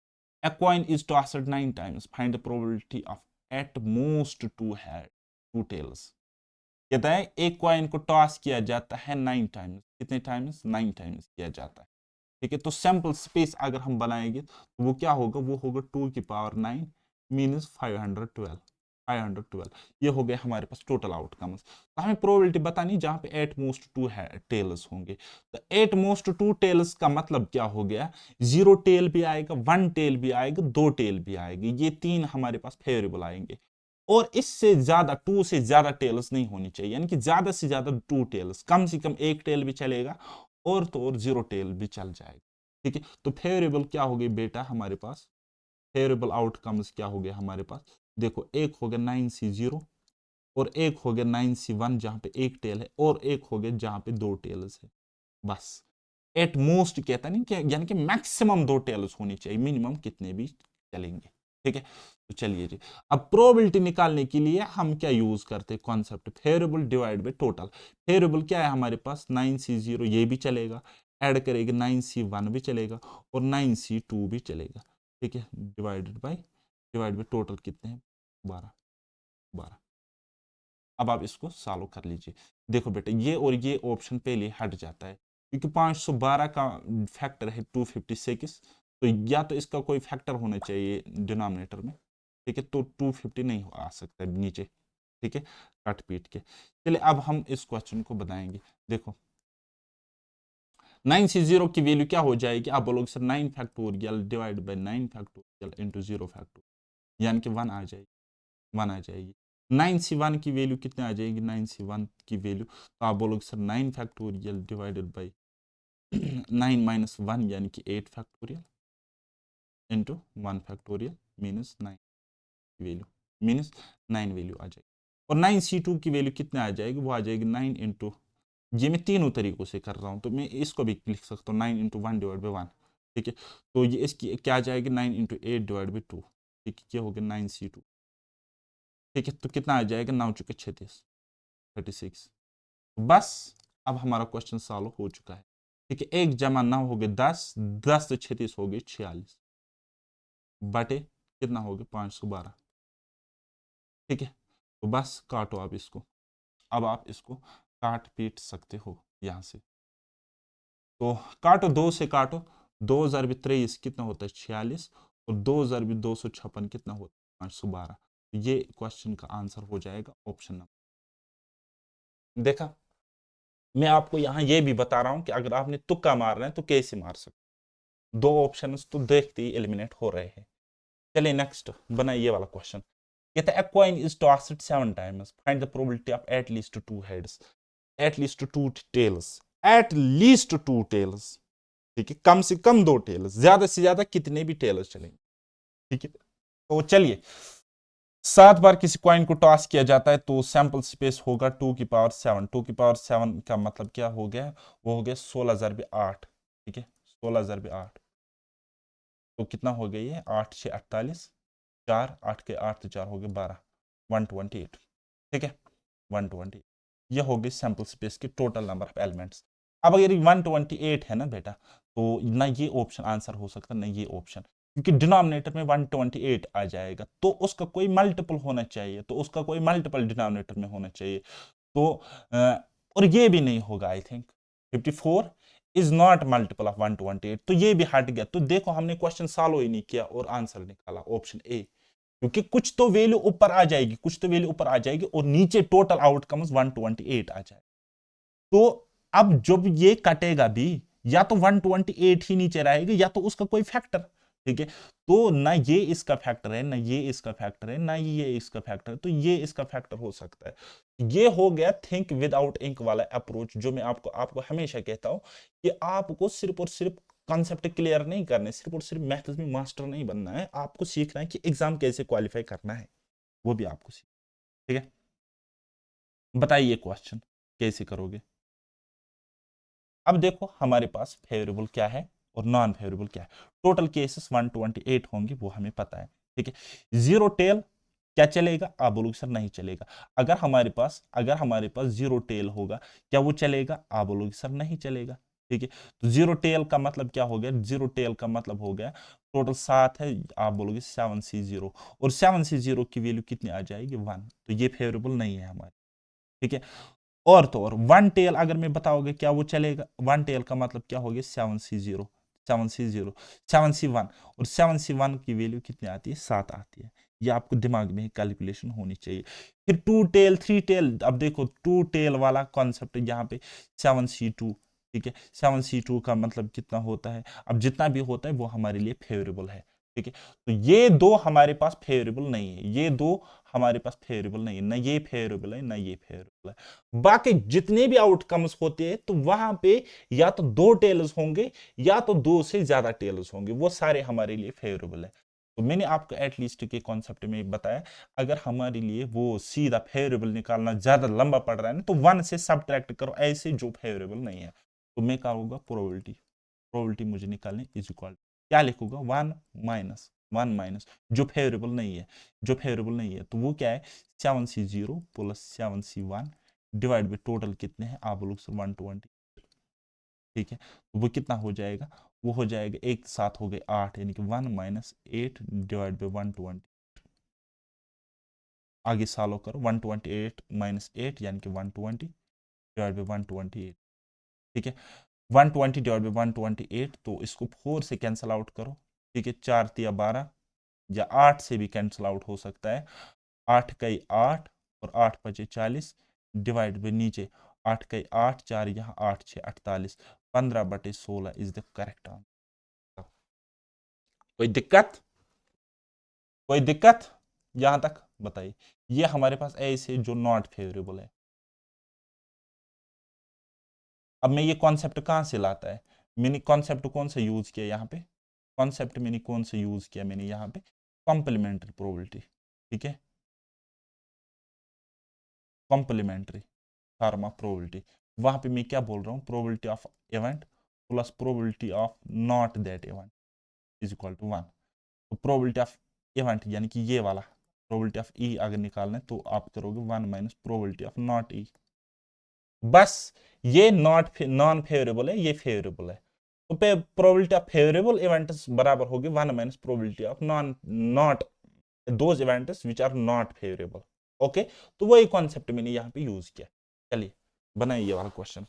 A coin is tossed 9 times. Find the probability of at most 2 tails. कहता है एक कॉइन को टॉस किया जाता है 9 टाइम्स, कितने टाइम्स? 9 टाइम्स किया जाता है, ठीक है। तो सैंपल स्पेस अगर हम बनाएंगे तो वो क्या होगा, वो होगा 2 की पावर 9 मीनस 512, 512। ये हो गया हमारे पास टोटल आउटकम्स। तो हमें प्रोबेबिलिटी बतानी जहां पे एट मोस्ट 2 टेल्स होंगे। तो एट मोस्ट 2 टेल्स का मतलब क्या हो गया, 0 टेल भी आएगा, 1 टेल भी आएगा, 2 टेल भी आएगी, ये 3 हमारे पास फेवरेबल आएंगे। और इससे ज्यादा 2 से ज्यादा टेल्स नहीं होनी चाहिए, यानी कि ज्यादा से ज्यादा 2 टेल्स, कम से कम एक टेल भी चलेगा और तो और 0 टेल भी चल जाएगा, ठीक है। तो फेवरेबल क्या हो गई बेटा हमारे पास, फेवरेबल आउटकम्स क्या हो गया हमारे पास, देखो एक हो गया 9C0 और एक हो गया 9C1 जहां पे एक टेल है, और एक हो गया जहां पे 2 टेल्स है, बस। एट मोस्ट कहता नहीं कि, यानी कि मैक्सिमम 2 टेल्स होनी चाहिए, मिनिमम कितने भी चलेंगे, ठीक है। तो चलिए जी, अब प्रोबेबिलिटी निकालने के लिए हम क्या यूज करते हैं, concept favourable divide by total. Favourable क्या है हमारे पास, 9C0 ये भी चलेगा, ऐड करेंगे 9C1 भी चलेगा और 9C2 भी चलेगा, ठीक है। डिवाइड बाय टोटल कितने हैं, 12, 12। अब आप इसको सॉल्व कर लीजिए। देखो बेटा ये और ये ऑप्शन पहले हट जाता है, क्योंकि 512 का फैक्टर है 256, तो या तो इसका कोई फैक्टर होना चाहिए डिनोमिनेटर में, ठीक है। तो 250 नहीं आ सकता है नीचे, ठीक है, काट पीट के। चलिए अब हम इस क्वेश्चन को बनाएंगे। देखो 9C0 की वैल्यू क्या हो जाएगी, आप बोलोगे sir 9 factorial divide bye 9 factorial into 0 factorial, यानी कि 1 आ जाएगी, 1 आ जाएगी। 9C1 की वैल्यू कितने आ जाएगी, 9C1 की वैल्यू, तो आप बोलोगे sir 9 factorial divided by 9 minus 1 यानी कि 8 factorial into 1 factorial minus 9 value, minus 9 value आ जाएगी। और 9C2 की वैल्यू कितने आ जाएगी, वो आ जाएगी 9 इंटू, ये मैं तीनों तरीकों से कर रहा हूँ, तो मैं इसको भी लिख सकता हूँ 9 इंटू 1 डिवाइड बाई 1, ठीक है। तो ये इसकी क्या आ जाएगी, 9 इंटू 8 डिवाइड बाई 2, ठीक है, ये हो गया 9C2, ठीक है। तो कितना आ जाएगा, 9 चुके 36, 36। बस अब हमारा क्वेश्चन सॉल्व हो चुका है, ठीक है। 1 जमा 9 हो गए 10, 10 से 36 हो गए 46, बटे कितना हो गया 512, ठीक है। तो बस काटो आप इसको, अब आप इसको काट पीट सकते हो यहां से। तो काटो, 2 से काटो, 2023 कितना होता है 46, और 2256 कितना होता है 512। ये क्वेश्चन का आंसर हो जाएगा ऑप्शन नंबर। देखा, मैं आपको यहाँ ये भी बता रहा हूँ कि अगर आपने तुक्का मारना है तो कैसे मार सकते, दो ऑप्शंस तो देखते ही एलिमिनेट हो रहे हैं। चलिए नेक्स्ट बनाइए वाला क्वेश्चन। कहता है a coin is tossed 7 times, find the probability of at least 2 heads, at least 2 tails, at least 2 tails, ठीक है, कम से कम 2 टेल्स, ज्यादा से ज्यादा कितने भी टेल्स चलेंगे, ठीक है। तो चलिए 7 बार किसी कॉइन को टॉस किया जाता है तो सैंपल स्पेस होगा 2 की पावर 7, 2 की पावर 7 का मतलब क्या हो गया, वो हो गया 16,008, ठीक है, 16,008। तो कितना हो गया ये, 8 6 48, 4 8 के 8 तो 4 हो गए 12, 128, ठीक है, 128। ये हो गई सैंपल स्पेस की टोटल नंबर ऑफ एलिमेंट्स। अब अगर 128 है ना बेटा, तो ना ये ऑप्शन आंसर हो सकता ना ये ऑप्शन, क्योंकि डिनोमिनेटर में 128 आ जाएगा, तो उसका कोई मल्टीपल होना चाहिए, तो उसका कोई मल्टीपल डिनोमिनेटर में होना चाहिए। तो और ये भी नहीं होगा, I think 54 is not multiple of 128, तो ये भी हट गया। तो देखो हमने क्वेश्चन सॉल्व ही नहीं किया और आंसर निकाला ऑप्शन ए, क्योंकि कुछ तो वैल्यू ऊपर आ जाएगी, कुछ तो वैल्यू ऊपर आ जाएगी और नीचे टोटल आउटकम्स 128 आ जाए। तो अब जब ये कटेगा भी, या तो 128 ही नीचे रहेगा या तो उसका कोई फैक्टर, ठीक है। तो ना ये इसका फैक्टर है, ना ये इसका फैक्टर है, ना ये इसका फैक्टर है, तो ये इसका फैक्टर हो सकता है। ये हो गया थिंक विदाउट इंक वाला अप्रोच, जो मैं आपको आपको हमेशा कहता हूं कि आपको सिर्फ और सिर्फ कॉन्सेप्ट क्लियर नहीं करने, सिर्फ और सिर्फ मैथ्स में मास्टर नहीं बनना है, आपको सीखना है कि एग्जाम कैसे क्वालिफाई करना है, वो भी आपको सीख, ठीक है। बताइए क्वेश्चन कैसे करोगे। अब देखो हमारे पास फेवरेबल क्या है और नॉन फेवरेबल क्या है। टोटल केसेस 128 होंगे, वो हमें पता है, ठीक है। 0 टेल क्या चलेगा, आप बोलोगे सर नहीं चलेगा। अगर हमारे पास 0 टेल होगा, क्या वो चलेगा, आप बोलोगे सर नहीं चलेगा, ठीक है। तो 0 टेल का मतलब क्या हो गया, 0 टेल का मतलब हो गया टोटल 7 है, आप बोलोगे 7C0, और 7C0 की वैल्यू कितनी आ जाएगी 1, तो ये फेवरेबल नहीं है हमारे, ठीक है। और तो और वन टेल अगर मैं बताओगे क्या वो चलेगा, वन टेल का मतलब क्या हो गया 7C0, 7C0, 7C1, और 7C1 की वैल्यू कितनी आती है 7 आती है। ये आपको दिमाग में कैलकुलेशन होनी चाहिए। फिर टू टेल थ्री टेल, अब देखो टू टेल वाला कॉन्सेप्ट यहाँ पे 7C2, ठीक है। 7C2 का मतलब कितना होता है, अब जितना भी होता है वो हमारे लिए फेवरेबल है, ठीक है। तो ये दो हमारे पास फेवरेबल नहीं है, ये दो हमारे पास फेवरेबल नहीं है, ना ये फेवरेबल है ना ये फेवरेबल है। बाकी जितने भी आउटकम्स होते हैं तो वहां पे या तो दो टेल्स होंगे या तो दो से ज्यादा टेल्स होंगे, वो सारे हमारे लिए फेवरेबल है। तो मैंने आपको एटलीस्ट के कॉन्सेप्ट में बताया, अगर हमारे लिए वो सीधा फेवरेबल निकालना ज्यादा लंबा पड़ रहा है ना, तो वन से सब्ट्रैक्ट करो ऐसे जो फेवरेबल नहीं है। तो मैं कहूंगा प्रोबेबिलिटी, प्रोबेबिलिटी मुझे निकालनी इज इक्वल, क्या लिखूंगा 1 माइनस जो फेवरेबल नहीं है, जो फेवरेबल नहीं है तो वो क्या है 7C0 plus 7C1 divide by total कितने हैं आप लोग 120, ठीक है। तो वो कितना हो जाएगा, वो हो जाएगा एक साथ हो गए 8, यानी कि 1 - 8 डिवाइड बाई 120। आगे सॉल्व करो, 128 - 8 यानी कि 120 डिवाइड बाई 128, ठीक है। 120 डिवाइड बाई 128, तो इसको 4 से कैंसिल आउट करो, ठीक है। 4 तिया 12, या 8 से भी कैंसिल आउट हो सकता है, 8 कई 8 और 8 पचे 40 डिवाइड बाई नीचे 8 कई 8, 4 यहाँ 8 6 48, 15/16 इज द करेक्ट आंसर। कोई दिक्कत, कोई दिक्कत यहां तक बताइए। ये हमारे पास ऐसे जो नॉट फेवरेबल है। अब मैं ये कॉन्सेप्ट कहां से लाता है, मैंने कॉन्सेप्ट कौन सा यूज किया यहाँ पे, कॉन्सेप्ट मैंने कौन सा यूज किया, मैंने यहाँ पे कॉम्प्लीमेंट्री प्रोबेबिलिटी, ठीक है। कॉम्प्लीमेंट्री फार्मा प्रोबेबिलिटी, वहां पे मैं क्या बोल रहा हूँ, probability of event plus probability of not that event is equal to 1। तो प्रोबेबिलिटी ऑफ इवेंट यानी कि ये वाला प्रोबेबिलिटी ऑफ ई अगर निकालना है तो आप करोगे 1 माइनस प्रोबेबिलिटी ऑफ नॉट ई, बस। ये नॉट नॉन फेवरेबल है, ये फेवरेबल है, तो प्रोबेबिलिटी ऑफ फेवरेबल इवेंट्स बराबर होगी 1 minus probability of non not those events which are not favourable. Okay, तो वही कॉन्सेप्ट मैंने यहाँ पे यूज किया। चलिए बनाइए ये वाला क्वेश्चन,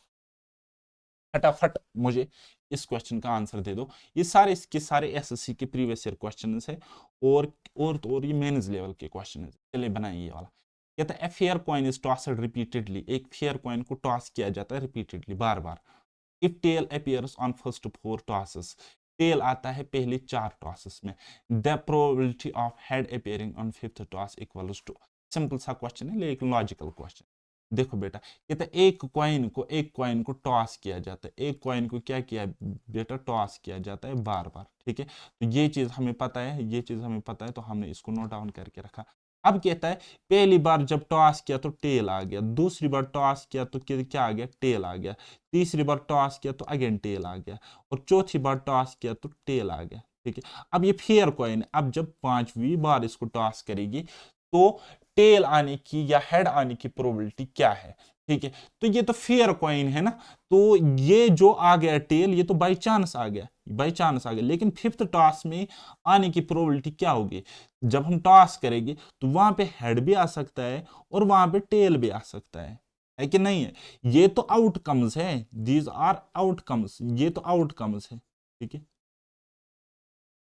फटाफट मुझे इस क्वेश्चन का आंसर दे दो। ये सारे इसके सारे एसएससी के प्रीवियस ईयर क्वेश्चन है, और तो और ये मेंस लेवल के क्वेश्चन है। चलिए बनाइए ये वाला। कहता है fair coin is tossed repeatedly, एक फेयर कॉइन को टॉस किया जाता है रिपीटेडली, बार बार। If tail appears on first 4 tosses, tail आता है पहले 4 टॉसेस में, the probability of head appearing on fifth toss equals to. Simple सा क्वेश्चन है लेकिन लॉजिकल क्वेश्चन। देखो बेटा, कहते हैं एक कॉइन को टॉस किया जाता है, एक कॉइन को क्या किया बेटा, टॉस किया जाता है बार बार, ठीक है। तो ये चीज हमें पता है, ये चीज हमें पता है, तो हमने इसको नोट डाउन करके रखा। अब कहता है पहली बार जब टॉस किया तो टेल आ गया, दूसरी बार टॉस किया तो क्या आ गया, टेल आ गया, तीसरी बार टॉस किया तो अगेन टेल आ गया, और चौथी बार टॉस किया तो टेल आ गया, ठीक है। अब ये फेयर कॉइन, अब जब पांचवी बार इसको टॉस करेगी तो टेल आने की या हेड आने की प्रोबेबिलिटी क्या है, ठीक है। तो ये तो फेयर कॉइन है ना, तो ये जो आ गया टेल, ये तो बाई चांस आ गया, बाई चांस आ गया, लेकिन फिफ्थ टॉस में आने की प्रोबेबिलिटी क्या होगी, जब हम टॉस करेंगे तो वहां पे हेड भी आ सकता है और वहां पे टेल भी आ सकता है कि नहीं है। ये तो आउटकम्स है, दीज आर आउटकम्स, ये तो आउटकम्स है, ठीक है।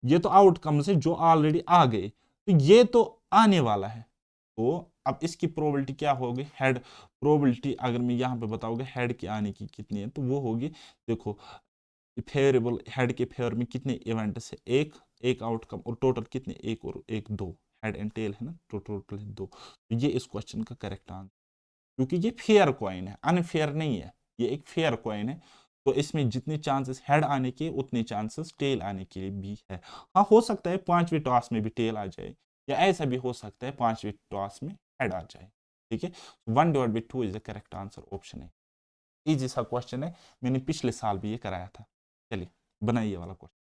ये तो आउटकम्स है जो ऑलरेडी आ गए, तो ये तो आने वाला है। तो अब इसकी प्रोबेबिलिटी क्या होगी, हेड प्रोबेबिलिटी अगर मैं यहाँ पे बताओगे हेड के आने की कितनी है, तो वो होगी, देखो फेवरेबल हेड के फेवर में कितने इवेंट्स है, एक एक आउटकम, और टोटल कितने, एक और एक दो, हेड एंड टेल है ना, तो टोटल है दो। तो ये इस क्वेश्चन का करेक्ट आंसर, क्योंकि ये फेयर कॉइन है, अनफेयर नहीं है, ये एक फेयर कॉइन है। तो इसमें जितने चांसेस हेड आने के उतने चांसेस टेल आने के भी है। हाँ, हो सकता है पांचवी टॉस में भी टेल आ जाए, या ऐसा भी हो सकता है पांचवी टॉस में हेड आ जाए, ठीक है। 1/2 is the correct answer, option है। इजी सा क्वेश्चन है, मैंने पिछले साल भी ये कराया था। चलिए बनाइए वाला क्वेश्चन।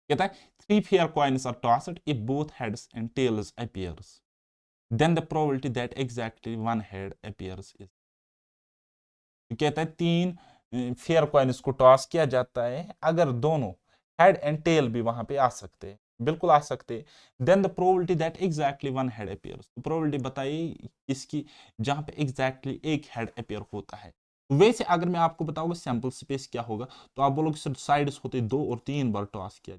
कहता है three fair coins are tossed if both heads and tails appears, then the probability that exactly one head appears is। तो कहता है तीन फेयर कॉइन्स को टॉस किया जाता है, अगर दोनों हेड एंड टेल भी वहां पे आ सकते हैं, बिल्कुल आ सकते। Then the probability that exactly one head appears, probability बताइए इसकी जहां पे एग्जैक्टली एक हेड अपियर होता है। वैसे अगर मैं आपको बताऊंगा सैंपल स्पेस क्या होगा, तो आप बोलोगे सर साइड्स होते 2 और 3 बार टॉस किया,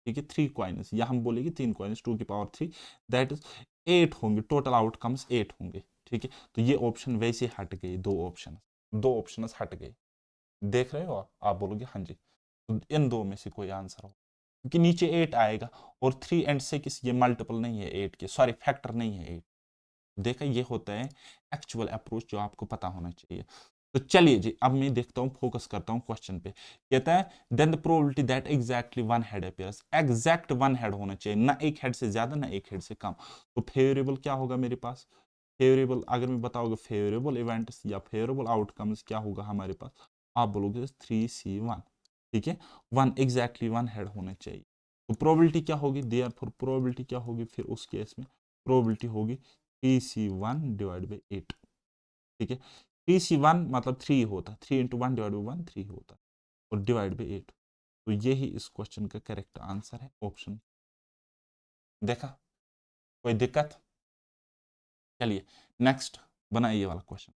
ठीक है 3 कॉइन्स, या हम बोलेंगे 3 कॉइन्स 2 की पावर 3, दैट इज 8 होंगे, टोटल आउटकम्स 8 होंगे, ठीक है। तो ये ऑप्शन वैसे हट गए, दो ऑप्शन हट गए, देख रहे हो आप बोलोगे हाँ जी, तो इन दो में से कोई आंसर हो, क्योंकि नीचे 8 आएगा और 3 एंड 6 ये मल्टीपल नहीं है 8 के, सॉरी फैक्टर नहीं है 8। देखा, ये होता है एक्चुअल अप्रोच जो आपको पता होना चाहिए। तो चलिए जी, अब मैं देखता हूँ, फोकस करता हूँ क्वेश्चन पे। कहता है then the probability that exactly one head appears, exact one head होना चाहिए, ना एक हेड से ज्यादा ना एक हेड से कम। तो फेवरेबल क्या होगा मेरे पास, फेवरेबल अगर मैं बताऊंगा फेवरेबल इवेंट्स या फेवरेबल आउटकम्स क्या होगा हमारे पास, आप बोलोगे 3C1, ठीक है, वन एग्जैक्टली वन हेड होना चाहिए। तो प्रोबेबिलिटी क्या होगी, देयरफॉर प्रोबेबिलिटी क्या होगी फिर उस केस में, प्रोबेबिलिटी होगी 3C1 डिवाइड बाई 8, ठीक है। 3C1 मतलब 3 होता है, 3 इंटू 1 डिवाइड बाई 1 3 होता है, और डिवाइड बाई 8। तो यही इस क्वेश्चन का करेक्ट आंसर है, ऑप्शन। देखा, कोई दिक्कत? चलिए नेक्स्ट बनाइए ये वाला क्वेश्चन।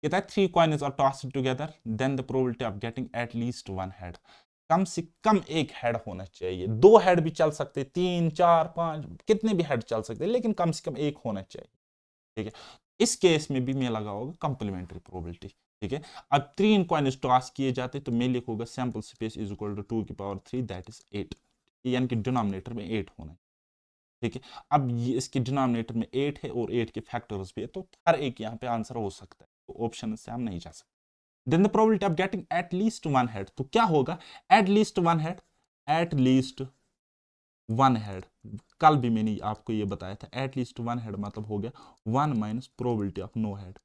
कहता है 3 coins are tossed together then the probability of getting at least one head, कम से कम एक हेड होना चाहिए, 2 हेड भी चल सकते, 3 4 5 कितने भी हेड चल सकते, लेकिन कम से कम एक होना चाहिए, ठीक है। इस केस में भी मैं लगाऊंगा कंप्लीमेंट्री प्रोबेबिलिटी, ठीक है। अब 3 कॉइन्स टॉस किए जाते तो मैं लिखूंगा sample space is equal to 2 की पावर 3 दैट इज 8, यानी कि डिनोमिनेटर में 8 होना है, ठीक है। अब ये इसके डिनोमिनेटर में 8 है और 8 के फैक्टर्स भी है, तो हर एक यहाँ पे आंसर हो सकता है, तो ऑप्शन से हम नहीं जा सकते। Then the probability of getting at least one head, तो क्या होगा at least one head, at least one head, कल भी मैंने आपको ये बताया था, एट लीस्ट वन हेड मतलब हो गया 1 minus probability of no head.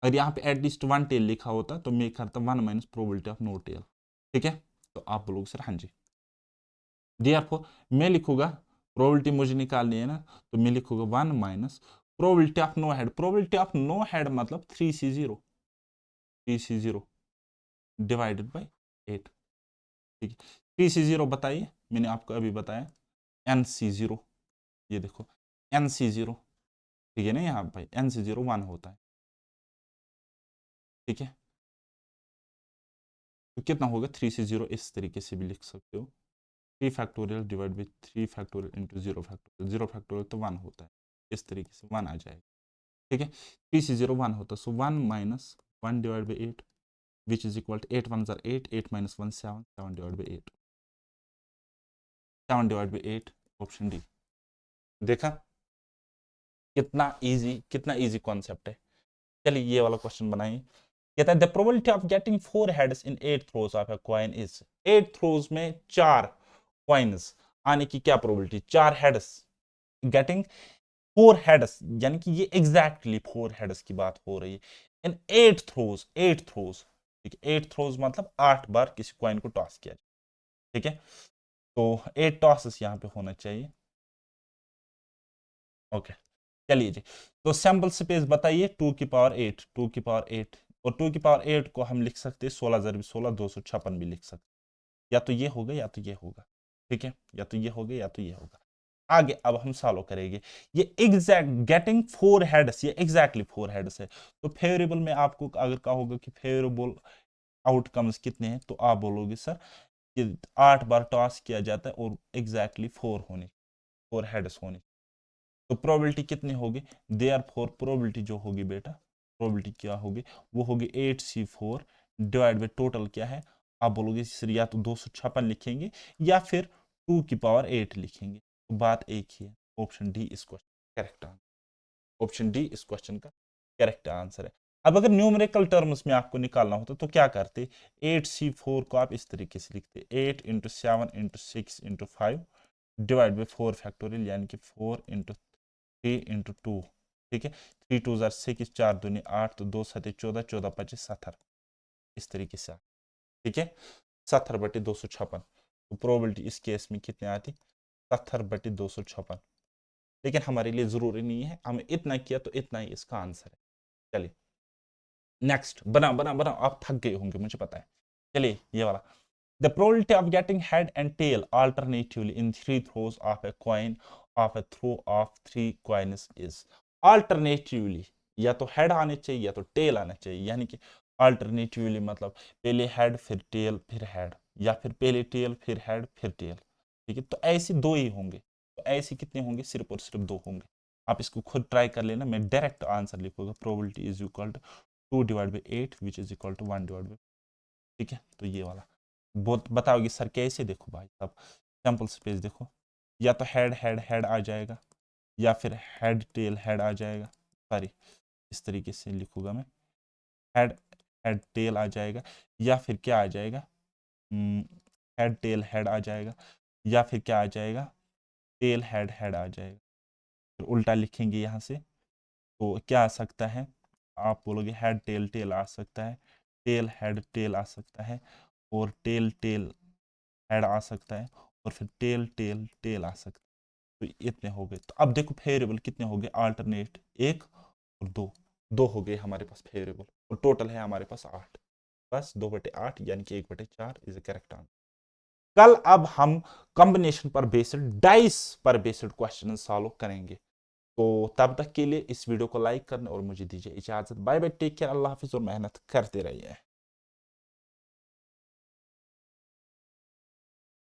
अगर यहाँ पे एटलीस्ट वन टेल लिखा होता तो मैं करता 1 minus probability of no tail, ठीक है। तो आप बोलोगे सर हाँ जी, देयरफॉर मैं लिखूंगा प्रोबेबिलिटी मुझे निकालनी है ना, तो मैं लिखूंगा 1 minus probability of no head, probability of no head मतलब 3C0 डिवाइडेड बाई 8, ठीक है। 3C0 बताइए, मैंने आपको अभी बताया NC0, ये देखो NC0, ठीक है ना, यहाँ भाई NC0 1 होता है, ठीक है। तो कितना होगा 3C0, इस तरीके से भी लिख सकते हो, 3 factorial divide by 3 factorial into 0 factorial, 0 factorial तो 1 होता है, इस तरीके से 1 आ जाएगा, ठीक है। 3C0 1 होता है, so 1 minus 1 divide by 8 which is equal to 8 1 जार 8, 8 minus 1 7, 7 divide by 8, 7 divide by 8, option D. देखा कितना इजी कॉन्सेप्ट है। चलिए ये वाला क्वेश्चन बनाइए। कहता है the probability of getting 4 heads in 8 throws of a coin is, 8 throws में 4 कॉइन्स आने की क्या प्रोबेबिलिटी, 4 हेड्स गेटिंग 4 हेड्स, यानी कि ये एग्जैक्टली 4 हेड्स की बात हो रही है इन 8 थ्रोज, ठीक है। 8 थ्रोज मतलब 8 बार किसी कॉइन को टॉस किया जाए, ठीक है। तो 8 टॉसेस यहाँ पे होना चाहिए, ओके। चलिए जी, तो सैंपल स्पेस बताइए 2 की पावर 8, 2 की पावर 8, और 2 की पावर 8 को हम लिख सकते हैं 16 × 16 256 भी लिख सकते, या तो ये होगा या तो ये होगा, ठीक है, या तो ये होगा या तो ये होगा। आगे अब हम सॉल्व करेंगे, ये एग्जैक्ट गेटिंग 4 हेड्स, ये एग्जैक्टली 4 हेड्स है। तो फेवरेबल में आपको अगर कहोगे कि फेवरेबल आउटकम्स कितने हैं, तो आप बोलोगे सर कि 8 बार टॉस किया जाता है और एग्जैक्टली 4 हेड्स होने, तो प्रोबेबिलिटी कितनी होगी, देयरफॉर प्रोबेबिलिटी जो होगी बेटा, प्रोबेबिलिटी क्या होगी, वो होगी 8C4 डिवाइड बाई टोटल क्या है, आप बोलोगे सर या तो 256 लिखेंगे या फिर 2 की पावर 8 लिखेंगे, तो बात एक ही है, ऑप्शन डी इस question correct answer, option D इस क्वेश्चन का करेक्ट आंसर है। अब अगर न्यूमेरिकल टर्म्स में आपको निकालना होता तो क्या करते, 8C4 को आप इस तरीके से लिखते 8 × 7 × 6 × 5 डिवाइड बाई 4 फैक्टोरियल, यानी कि 4 × 3 × 2, ठीक है। 3 2 जार 6, 4 दूनी 8, तो 2 7 14, 14 25 70, इस तरीके से, ठीक है। 70/256, तो प्रोबेबिलिटी इस केस में कितने आती, 70/256, लेकिन हमारे लिए जरूरी नहीं है, हमें इतना किया तो इतना ही इसका आंसर है। चलिए नेक्स्ट, बना बना बना, आप थक गए होंगे मुझे पता है। चलिए ये वाला The probability of getting head and tail alternatively in 3 throws of a coin of a throw of 3 coins is alternatively, या तो हेड आने चाहिए या तो टेल आना चाहिए, यानी कि अल्टरनेटिवली मतलब पहले हेड फिर टेल फिर हेड, या फिर पहले टेल फिर हेड फिर टेल। ठीक है, तो ऐसे दो ही होंगे। तो ऐसे कितने होंगे? सिर्फ और सिर्फ दो होंगे। आप इसको खुद ट्राई कर लेना। मैं डायरेक्ट आंसर लिखूंगा, probability is equal to 2 divide by 8 which is equal to 1 divide by. ठीक है, तो ये वाला बहुत बताओगे सर कैसे? देखो भाई साहब, सैंपल स्पेस देखो, या तो हेड हेड हेड आ जाएगा, या फिर हेड आ जाएगा। सॉरी, इस तरीके से लिखूंगा मैं, हेड हेड टेल आ जाएगा, या फिर क्या आ जाएगा, हेड टेल हेड आ जाएगा, या फिर क्या आ जाएगा, टेल हेड हेड आ जाएगा। फिर उल्टा लिखेंगे यहाँ से, तो क्या आ सकता है? आप बोलोगे हेड टेल टेल आ सकता है, टेल हेड टेल आ सकता है, और टेल टेल हेड आ सकता है, और फिर टेल टेल टेल आ सकता है। तो इतने हो गए। तो अब देखो फेवरेबल कितने हो गए? अल्टरनेट एक और दो, दो हो गए हमारे पास फेवरेबल, और टोटल है हमारे पास 8। बस 2/8 यानी कि 1/4 इज करेक्ट आंसर। कल अब हम कॉम्बिनेशन पर बेस्ड, डाइस पर बेस्ड क्वेश्चन सॉल्व करेंगे। तो तब तक के लिए इस वीडियो को लाइक करना और मुझे दीजिए इजाजत। बाय बाय, टेक केयर, अल्लाह हाफिज, और मेहनत करते रहिए।